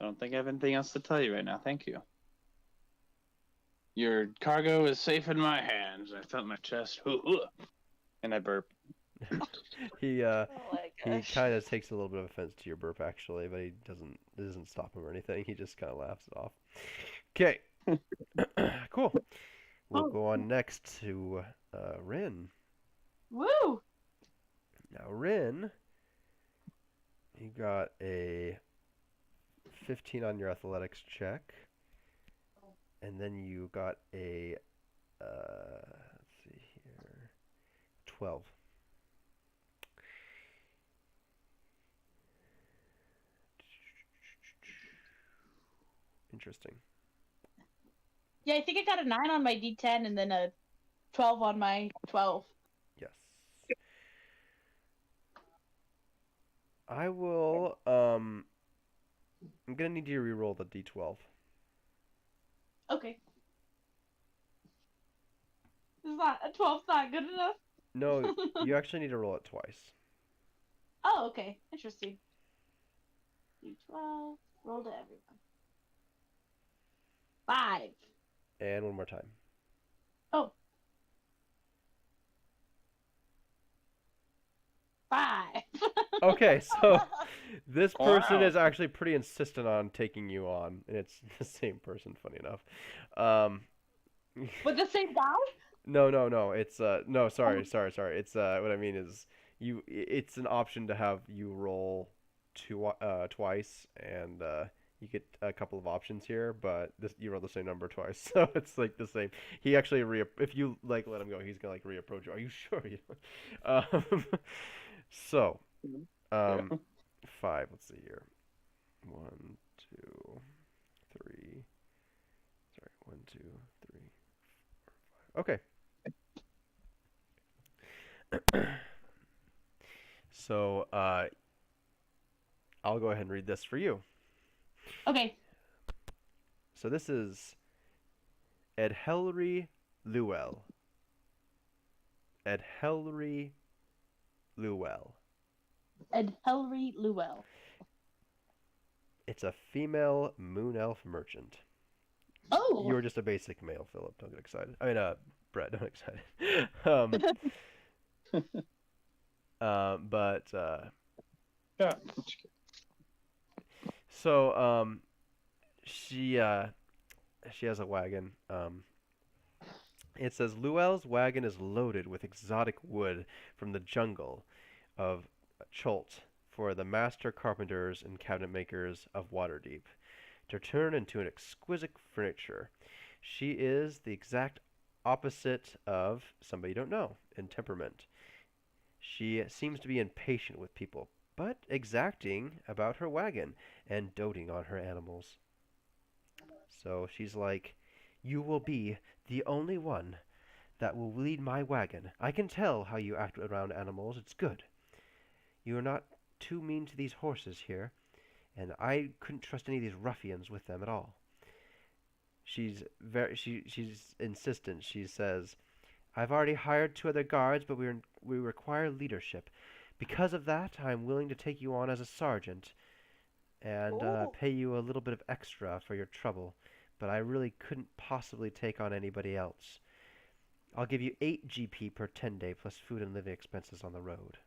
I don't think I have anything else to tell you right now. Thank you. Your cargo is safe in my hands. I felt my chest. And I burp. He Oh my he gosh. kind of takes a little bit of offense to your burp actually, but it doesn't stop him or anything. He just kind of laughs it off. Okay. Cool. We'll go on next to Rin. Woo! Now Rin, you got a 15 on your athletics check, and then you got a let's see here, 12. Interesting. Yeah, I think I got a 9 on my D10 and then a 12 on my 12. Yes. I will I'm gonna need you to re-roll the d12. Okay. This is not a 12's not good enough. No, you actually need to roll it twice. Oh, okay. Interesting. D12. Roll to everyone. 5. And one more time. Oh. 5. Okay, so this person Wow. is actually pretty insistent on taking you on, and it's the same person, funny enough. Um, With the same guy? no. It's no, sorry. It's what I mean is it's an option to have you roll twice, and you get a couple of options here, but you roll the same number twice, so it's like the same. He actually if you like let him go, he's gonna like reapproach you. Are you sure? So. Yeah. 5. Let's see here. 1, 2, 3. Sorry, 1, 2, 3, 4, 5. Okay. So, I'll go ahead and read this for you. Okay. So this is Edhelry Llewell. Edhelry Llewell. Edhelry Llewell. It's a female moon elf merchant. Oh. You're just a basic male, Philip. Don't get excited. I mean, Brett, don't get excited. But Yeah. so she has a wagon. It says Llewell's wagon is loaded with exotic wood from the jungle of Cholt for the master carpenters and cabinet makers of Waterdeep to turn into an exquisite furniture. She is the exact opposite of somebody you don't know in temperament. She seems to be impatient with people, but exacting about her wagon and doting on her animals. So she's like, "You will be the only one that will lead my wagon. I can tell how you act around animals. It's good. You are not too mean to these horses here, and I couldn't trust any of these ruffians with them at all." She's insistent. She says, "I've already hired 2 other guards, but we require leadership. Because of that, I'm willing to take you on as a sergeant and Ooh. pay you a little bit of extra for your trouble, but I really couldn't possibly take on anybody else. I'll give you 8 GP per 10-day plus food and living expenses on the road."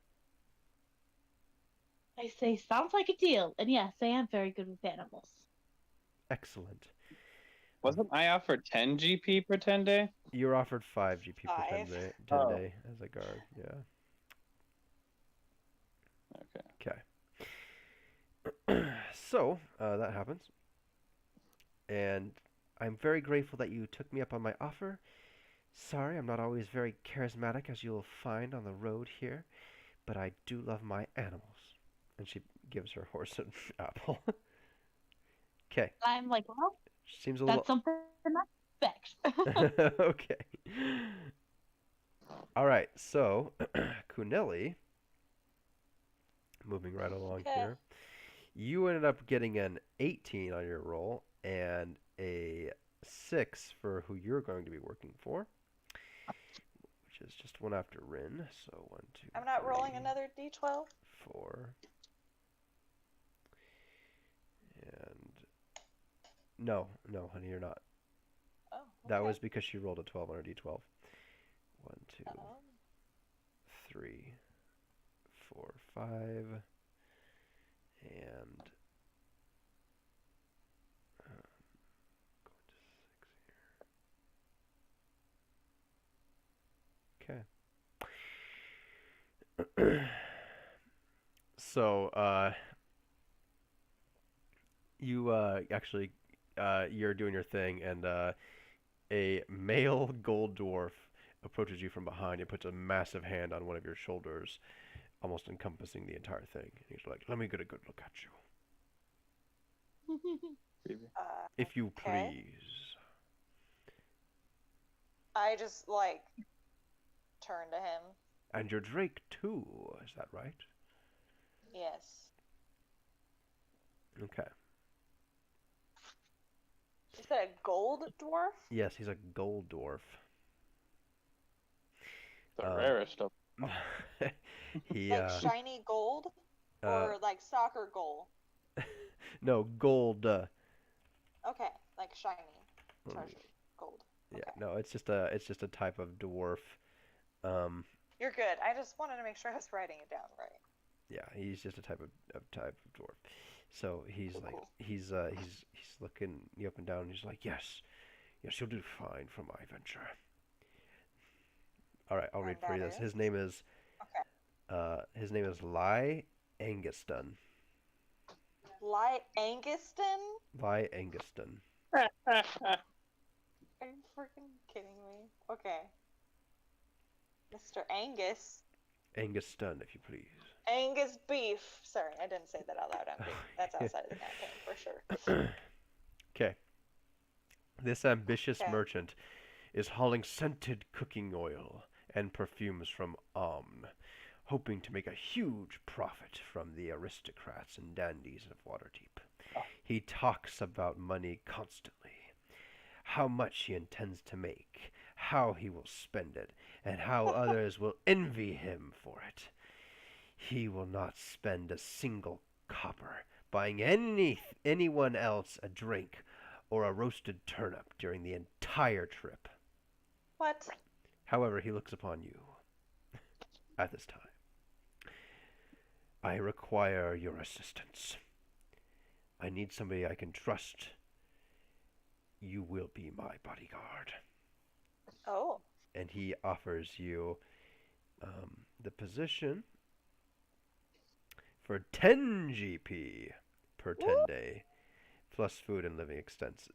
I say, sounds like a deal. And yes, I am very good with animals. Excellent. Wasn't I offered 10 GP per 10 day? You're offered 5 GP per 10 5. day, Oh. as a guard. Yeah. Okay. Okay. So, that happens. And I'm very grateful that you took me up on my offer. Sorry, I'm not always very charismatic, as you'll find on the road here, but I do love my animals. And she gives her horse an apple. Okay. I'm like, well, Seems a that's little... something I expect. Okay. All right, so Kuneli, moving right along Okay. here, you ended up getting an 18 on your roll and a 6 for who you're going to be working for, which is just one after Rin. So 1, 2. I'm not rolling 3, another d12. 4, and no, honey, you're not. Oh, That okay. was because she rolled a 12 on her d12. 1, 2, Oh. 3, 4, 5, and going to 6 here. Okay. So, you actually you're doing your thing, and a male gold dwarf approaches you from behind and puts a massive hand on one of your shoulders, almost encompassing the entire thing. He's like, "Let me get a good look at you, if you Okay. please." I just like turn to him. "And you're Drake too, is that right?" Yes. Okay. Is that a gold dwarf? Yes, he's a gold dwarf. The rarest of He Like shiny gold? Or like soccer goal? no, gold. Okay, like shiny treasure gold. Yeah, Okay. no, it's just a type of dwarf. You're good. I just wanted to make sure I was writing it down right. Yeah, he's just a type of dwarf. So he's like Cool. he's looking you up and down, and he's like, yes, you'll do fine for my venture. All right, I'll read And for you that this. is? His name is Ly Anguston. Ly Anguston? Ly Anguston. Are you freaking kidding me? Okay. Mr. Angus. Anguston, if you please. Angus beef. Sorry, I didn't say that out loud. That's outside of the campaign for sure. Okay. This ambitious Okay. merchant is hauling scented cooking oil and perfumes from Omn, hoping to make a huge profit from the aristocrats and dandies of Waterdeep. He talks about money constantly, how much he intends to make, how he will spend it, and how others will envy him for it. He will not spend a single copper buying anyone else a drink or a roasted turnip during the entire trip. What? However, he looks upon you at this time. I require your assistance. I need somebody I can trust. You will be my bodyguard. Oh. And he offers you the position for 10 GP per 10 day, plus food and living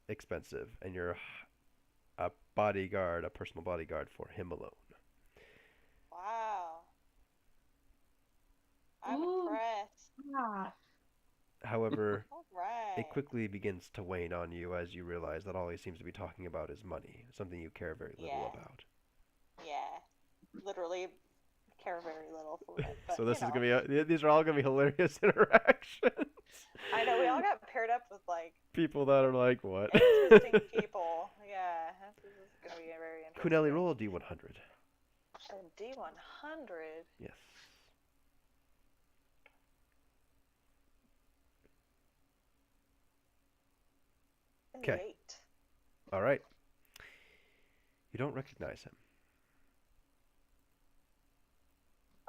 expensive, and you're a bodyguard, a personal bodyguard for him alone. Wow. I'm Ooh. impressed. Ah. However, All right. it quickly begins to wane on you as you realize that all he seems to be talking about is money, something you care very little Yeah. about. Yeah. Literally care very little for it. But, So this you is know. gonna be these are all gonna be hilarious interactions. I know, we all got paired up with, like, People that are like, what? interesting people. Yeah. This is going to be very interesting. Kuneli, roll a D100. A D100? Yes. Okay. 8. All right. You don't recognize him.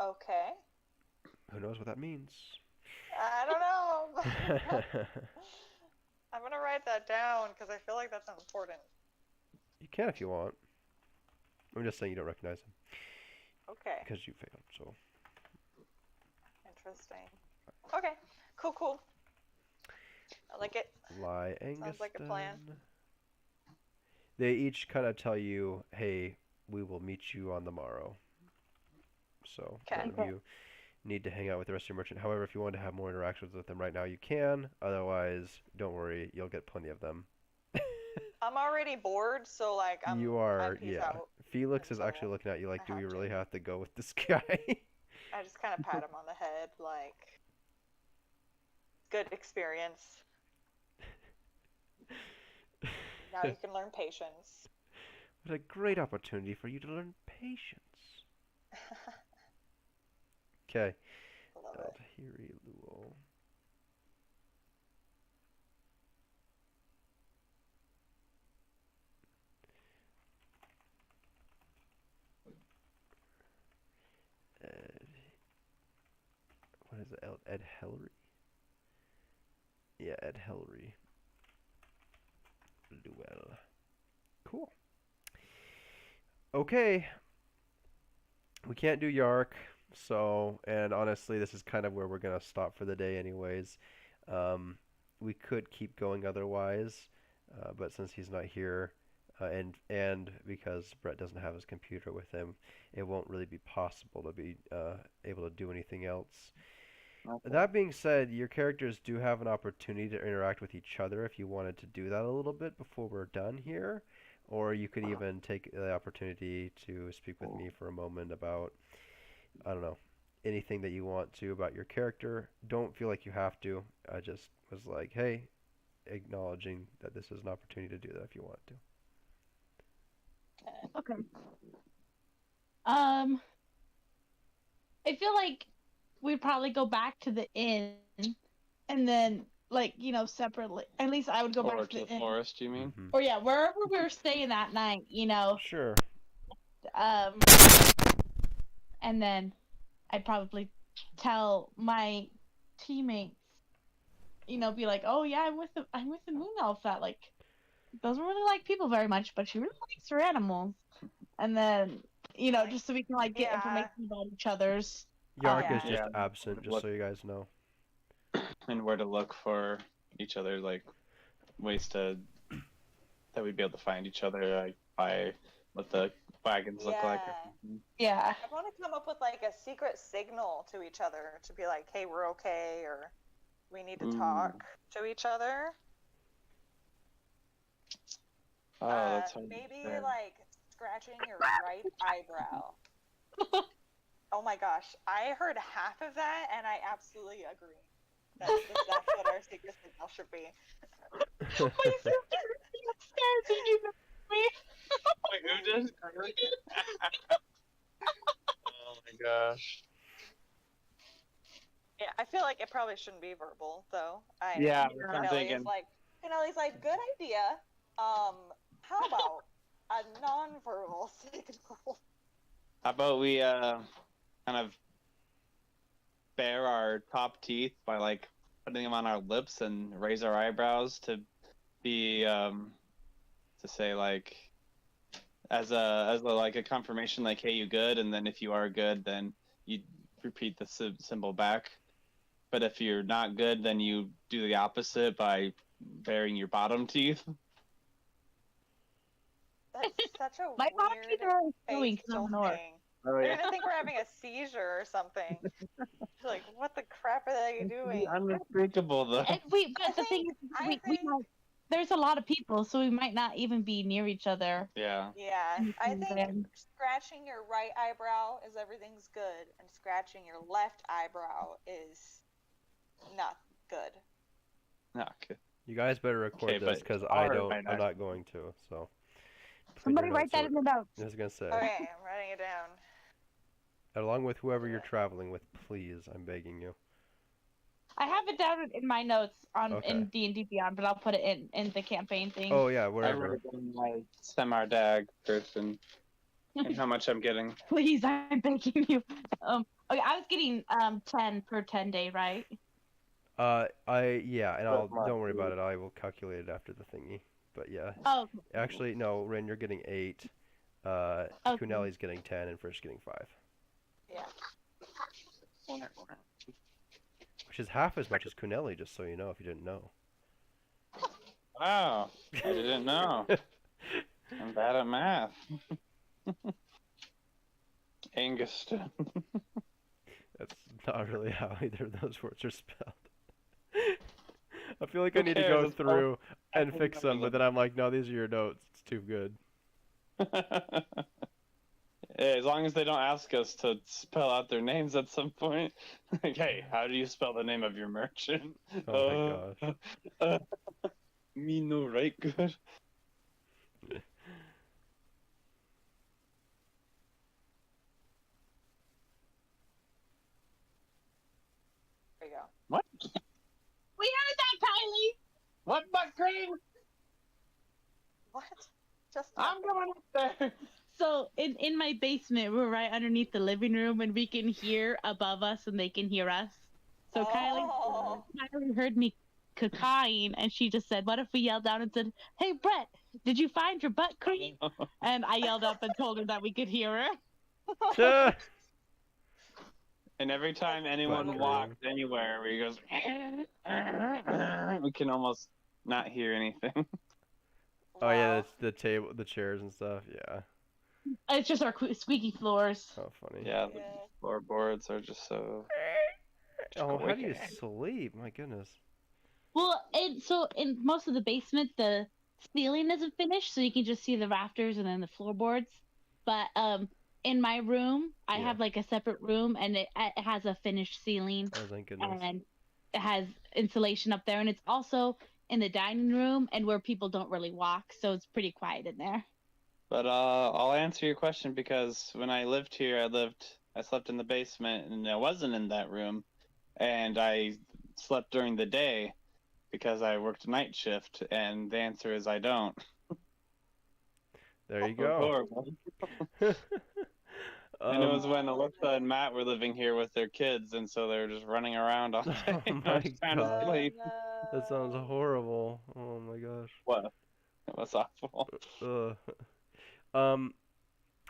Okay. Who knows what that means? I don't know. I'm going to write that down because I feel like that's important. You can if you want. I'm just saying you don't recognize him Okay. because you failed. So Interesting. Okay. Cool. I like it. Lie Angus. Sounds like a plan. They each kind of tell you, "Hey, we will meet you on the morrow." So Okay. none of you need to hang out with the rest of your merchant. However, if you want to have more interactions with them right now, you can. Otherwise, don't worry, you'll get plenty of them. I'm already bored, so, like, I'm peace yeah. out. Felix is until actually looking at you like, I do we have really to. have to go with this guy? I just kind of pat him on the head, like, good experience. Now you can learn patience. What a great opportunity for you to learn patience. Okay. I love it. Aldhiri Luo. What is it? Ed Hellery? Yeah, Ed Hellery. Luel. Cool. Okay. We can't do Yark, so, and honestly, this is kind of where we're going to stop for the day anyways. We could keep going otherwise, but since he's not here, and because Brett doesn't have his computer with him, it won't really be possible to be able to do anything else. Okay. That being said, your characters do have an opportunity to interact with each other if you wanted to do that a little bit before we're done here. Or you could even take the opportunity to speak with me for a moment about, I don't know, anything that you want to about your character. Don't feel like you have to. I just was like, hey, acknowledging that this is an opportunity to do that if you want to. Okay. I feel like we'd probably go back to the inn, and then, like, you know, separately. At least I would go Or back to to the the inn. forest, you mean? Mhm. Or yeah, wherever we were staying that night, you know. Sure. And then I'd probably tell my teammates, you know, be like, "Oh yeah, I'm with the moon elf that, like, doesn't really like people very much, but she really likes her animals." And then, you know, just so we can, like, get Yeah. information about each other's. Yark is Yeah. just Yeah. absent, just so you guys know. And where to look for each other, like ways that we'd be able to find each other, like by what the wagons look like. Or Yeah. something. Yeah. I want to come up with, like, a secret signal to each other to be like, hey, we're okay, or we need to talk to each other. Oh, that's hard to Maybe, say. like, scratching your right eyebrow. Oh my gosh, I heard half of that, and I absolutely agree. That's what our secret signal should be. My sister upstairs and you me. Wait, who did? Oh my gosh. Yeah, I feel like it probably shouldn't be verbal, though. Yeah, that's what I'm thinking. Kinelli's like, good idea. How about a non-verbal signal? How about we kind of bare our top teeth by like putting them on our lips and raise our eyebrows to be to say like as a like a confirmation like, hey, you good, and then if you are good, then you repeat the symbol back. But if you're not good, then you do the opposite by baring your bottom teeth. That's such a My bottom teeth are always showing because I'm facial north. thing. Oh They're gonna think we're having a seizure or something. Like, what the crap are they doing? Unspeakable though. But the thing is, we might, there's a lot of people, so we might not even be near each other. Yeah. Yeah, I think Then- scratching your right eyebrow is everything's good, and scratching your left eyebrow is not good. Okay. You guys better record Okay, this but because our right I'm not going to. So. put Somebody your write notes that in the notes. I was gonna say. Okay, I'm writing it down. Along with whoever you're traveling with, please, I'm begging you. I have it down in my notes on Okay. in D&D Beyond, but I'll put it in the campaign thing. Oh yeah, I wherever. wrote down my Semar person and how much I'm getting. Please, I'm begging you. Okay, I was getting 10 per 10-day, right? Yeah, and But don't worry about it. I will calculate it after the thingy. But yeah. Oh, Actually, no, Rin, you're getting 8. Okay. Kuneli's getting 10, and Frischt getting 5. Yeah. Which is half as much as Kuneli, just so you know, if you didn't know. Wow, I didn't know. I'm bad at math. Anguston. That's not really how either of those words are spelled. I feel like I Who need to cares? go It's through and everything fix them, knows but then I'm like, no, these are your notes. It's too good. As long as they don't ask us to spell out their names at some point. Like, hey, how do you spell the name of your merchant? Oh my gosh. Me no right good. There you go. What? we heard that, Kylie. What butt green? What? Just I'm going up there. So in my basement, we're right underneath the living room, and we can hear above us, and they can hear us. So Oh. Kylie heard me cacaing, and she just said, "What if we yelled down and said, 'Hey Brett, did you find your butt cream?'" And I yelled up and told her that we could hear her. And every time anyone Butt walks anywhere where he goes, we can almost not hear anything. Oh yeah, Wow. that's the table, the chairs and stuff. Yeah. It's just our squeaky floors. How funny. Yeah, the Yeah. floorboards are just so. Oh, how do you Squeaky. sleep? My goodness. Well, so in most of the basement, the ceiling isn't finished, so you can just see the rafters and then the floorboards. But in my room, I Yeah. have like a separate room, and it has a finished ceiling, Oh, thank goodness. and it has insulation up there, and it's also in the dining room and where people don't really walk, so it's pretty quiet in there. But I'll answer your question because when I lived here, I slept in the basement and I wasn't in that room, and I slept during the day because I worked night shift, and the answer is I don't. There you It was go. horrible. And it was when Alyssa and Matt were living here with their kids, and so they were just running around all day. Oh I my was trying to God. sleep. That sounds horrible. Oh my gosh. What? It was awful.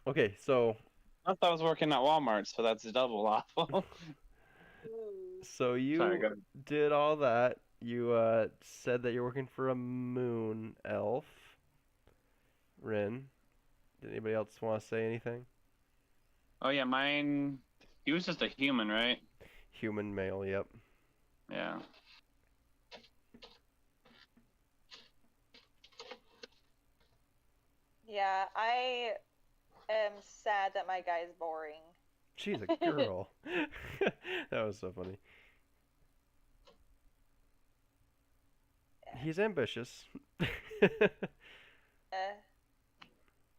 Okay, so Plus, I was working at Walmart, so that's double awful. Ooh. you Sorry, go ahead. did all that. You said that you're working for a moon elf. Rin. Did anybody else want to say anything? Oh yeah, mine. He was just a human, right? Human male, yep. Yeah. Yeah, I am sad that my guy's boring. She's a girl. That was so funny. He's ambitious.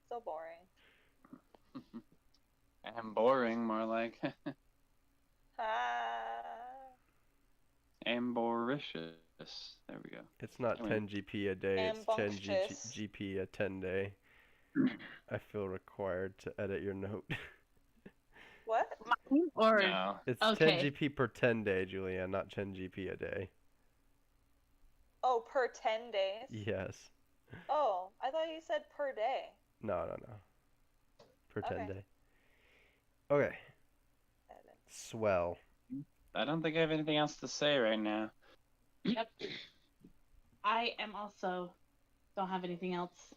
So boring. And boring, more like. Ah. Amboricious. There we go. It's not 10 GP a day, it's 10 Ambunctious. GP a 10 day. I feel required to edit your note. What? Or No. It's Okay. 10 GP per 10 day, Julianne, not 10 GP a day. Oh, per 10 days? Yes. Oh, I thought you said per day. No. Per 10 Okay. day. Okay. Swell. I don't think I have anything else to say right now. Yep. I am also don't have anything else.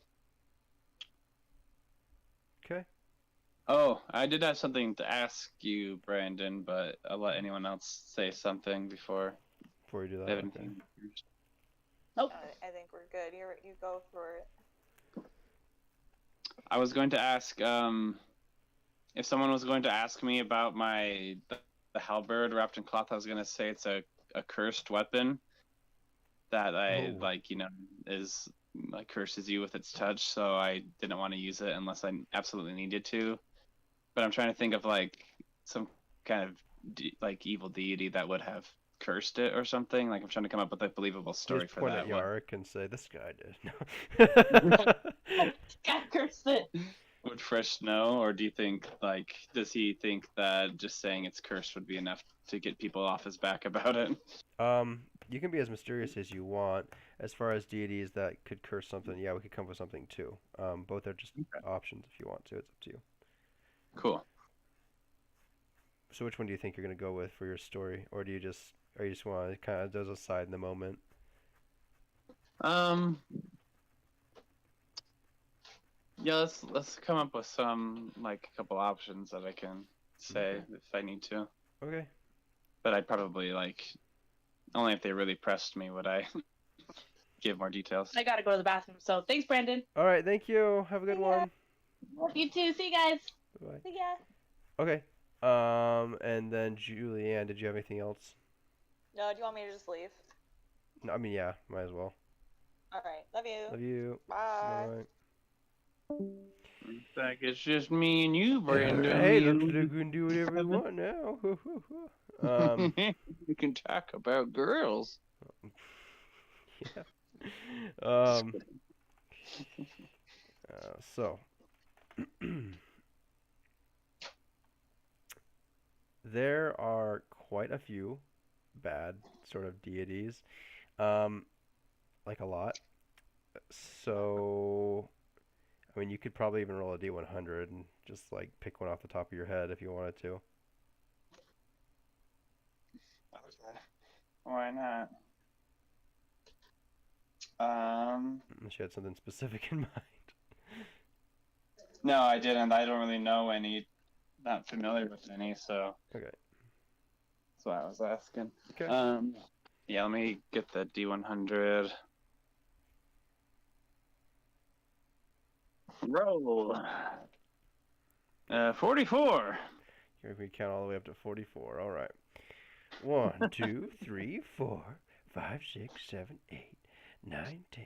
Okay. Oh, I did have something to ask you, Brandon, but I'll let anyone else say something before Before you do that, they have okay. anything. Nope. I think we're good. You go for it. I was going to ask if someone was going to ask me about the halberd wrapped in cloth. I was going to say it's a cursed weapon that I is like curses you with its touch. So I didn't want to use it unless I absolutely needed to. But I'm trying to think of like some kind of like evil deity that would have cursed it or something. Like I'm trying to come up with a believable story Just for point that. at Yarrick and say, this guy did. God cursed it. Would Frischt know, or do you think does he think that just saying it's cursed would be enough to get people off his back about it? You can be as mysterious as you want. As far as deities that could curse something, yeah, we could come up with something too. Both are just options if you want to. It's up to you. Cool. So which one do you think you're gonna go with for your story, or you just want to kind of does aside in the moment? Yeah, let's come up with some like a couple options that I can say if I need to. Okay. But I'd probably only if they really pressed me would I give more details. I gotta go to the bathroom. So thanks, Brandon. All right. Thank you. Have a good Yeah. one. You too. See you guys. Bye. Yeah. Okay. And then Julianne, did you have anything else? No, do you want me to just leave? No, I mean, yeah, might as well. All right. Love you. Love you. Bye. Bye. Looks like it's just me and you, Brandon. Hey, looks like we can do whatever we want now. We can talk about girls. Yeah. So there are quite a few bad sort of deities, like a lot. So, I mean, you could probably even roll a D100 and just like pick one off the top of your head if you wanted to. Why not? Unless you had something specific in mind. No, I didn't. I don't really know any. Not familiar with any, so. Okay. That's why I was asking. Okay. Yeah, let me get the D100. Roll. 44. Here we count all the way up to 44. All right. 1, 2, 3, 4, 5, 6, 7, 8, 9, 10,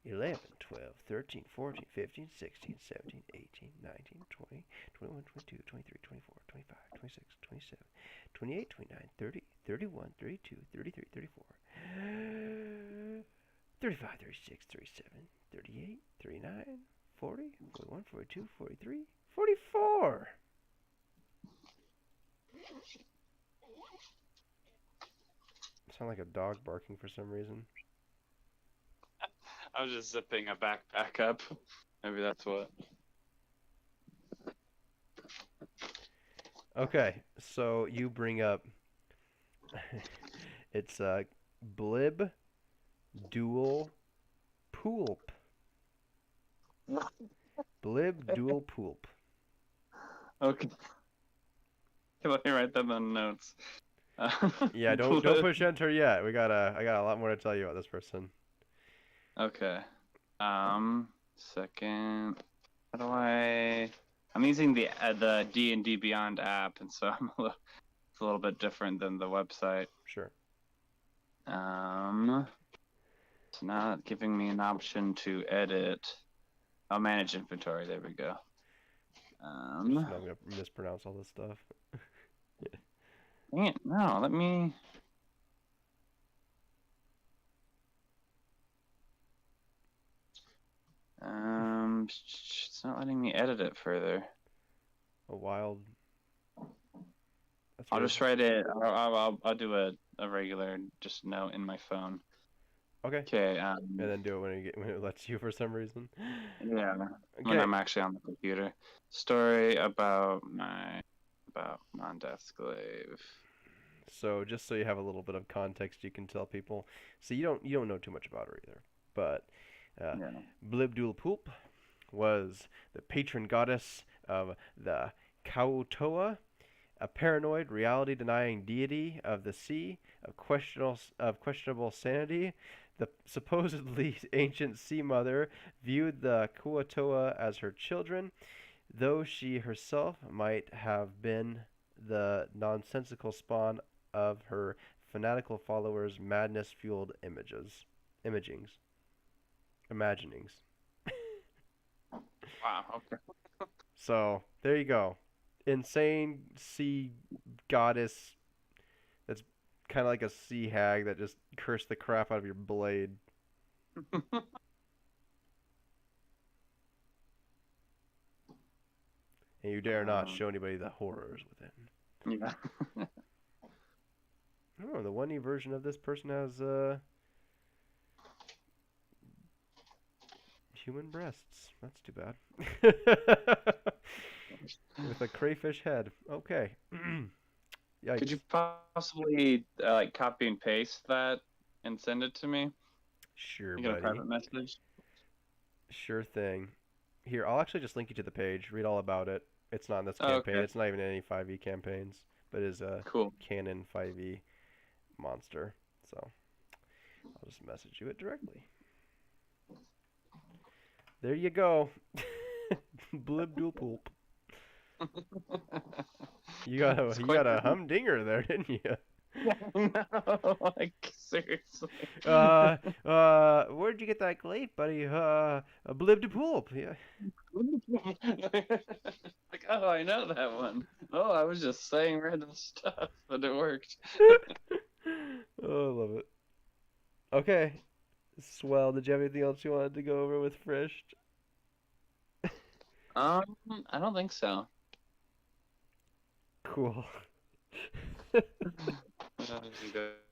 11, 12, 13, 14, 15, 16, 17, 18, 19, 20, 21, 22, 23, 24, 25, 26, 27, 28, 29, 30, 31, 32, 33, 34, 35, 36, 37, 38, 39, 40, 41, 42, 43, 44. Sound like a dog barking for some reason. I was just zipping a backpack up. Maybe that's what. Okay, so you bring up it's blib dual poolp. Blib dual poolp. Okay. Let me write them in notes. Yeah, don't push enter yet. I got a lot more to tell you about this person. Okay. Second. How I'm using the D&D Beyond app, and so it's a little bit different than the website. Sure. It's not giving me an option to edit. Oh, manage inventory. There we go. Just know I'm gonna mispronounce all this stuff. Dang it, no, let me. It's not letting me edit it further. A wild. I'll just write it. I'll do a regular just note in my phone. Okay. Okay. And then do it when it lets you for some reason. Yeah. Okay. When I'm actually on the computer. Story about non-death slave. So just so you have a little bit of context, you can tell people. So you don't know too much about her either, but Blibdoolpoolp was the patron goddess of the Kautoa, a paranoid, reality-denying deity of the sea, of questionable sanity. The supposedly ancient sea mother viewed the Kuatoa as her children, though she herself might have been the nonsensical spawn of her fanatical followers' madness-fueled imaginings. Wow. Okay. So there you go. Insane sea goddess that's kind of like a sea hag that just cursed the crap out of your blade. And you dare not show anybody the horrors within. Yeah. I don't know, the 1E version of this person has human breasts. That's too bad. With a crayfish head. Okay. Yikes. Could you possibly like copy and paste that and send it to me? Sure, You got a buddy. private message? Sure thing. Here, I'll actually just link you to the page. Read all about it. It's not in this campaign. Okay. It's not even in any 5e campaigns, but it is a Cool. canon 5e monster. So I'll just message you it directly. There you go. Blibdoolpoolp. You got a humdinger there, didn't you? No, like seriously. Where'd you get that glaive, buddy? A Blibdoolpoolp. Yeah. Like, oh, I know that one. Oh, I was just saying random stuff, but it worked. Oh, I love it. Okay. Swell. Did you have anything else you wanted to go over with Frischt? I don't think so. Cool. Oh,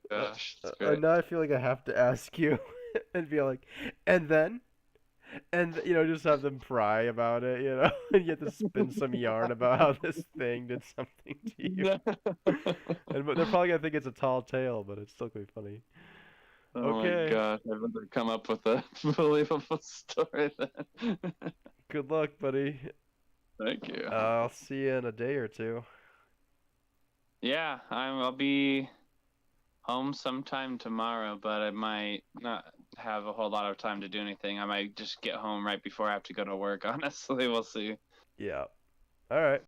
gosh, that's great. Now I feel like I have to ask you and be like, and then? And, just have them pry about it, and you have to spin some yarn about how this thing did something to you. And they're probably going to think it's a tall tale, but it's still going to be funny. Oh Okay. my gosh, I better come up with a believable story then. Good luck, buddy. Thank you. I'll see you in a day or two. Yeah, I'll be home sometime tomorrow, but I might not have a whole lot of time to do anything. I might just get home right before I have to go to work, honestly. We'll see. Yeah. All right.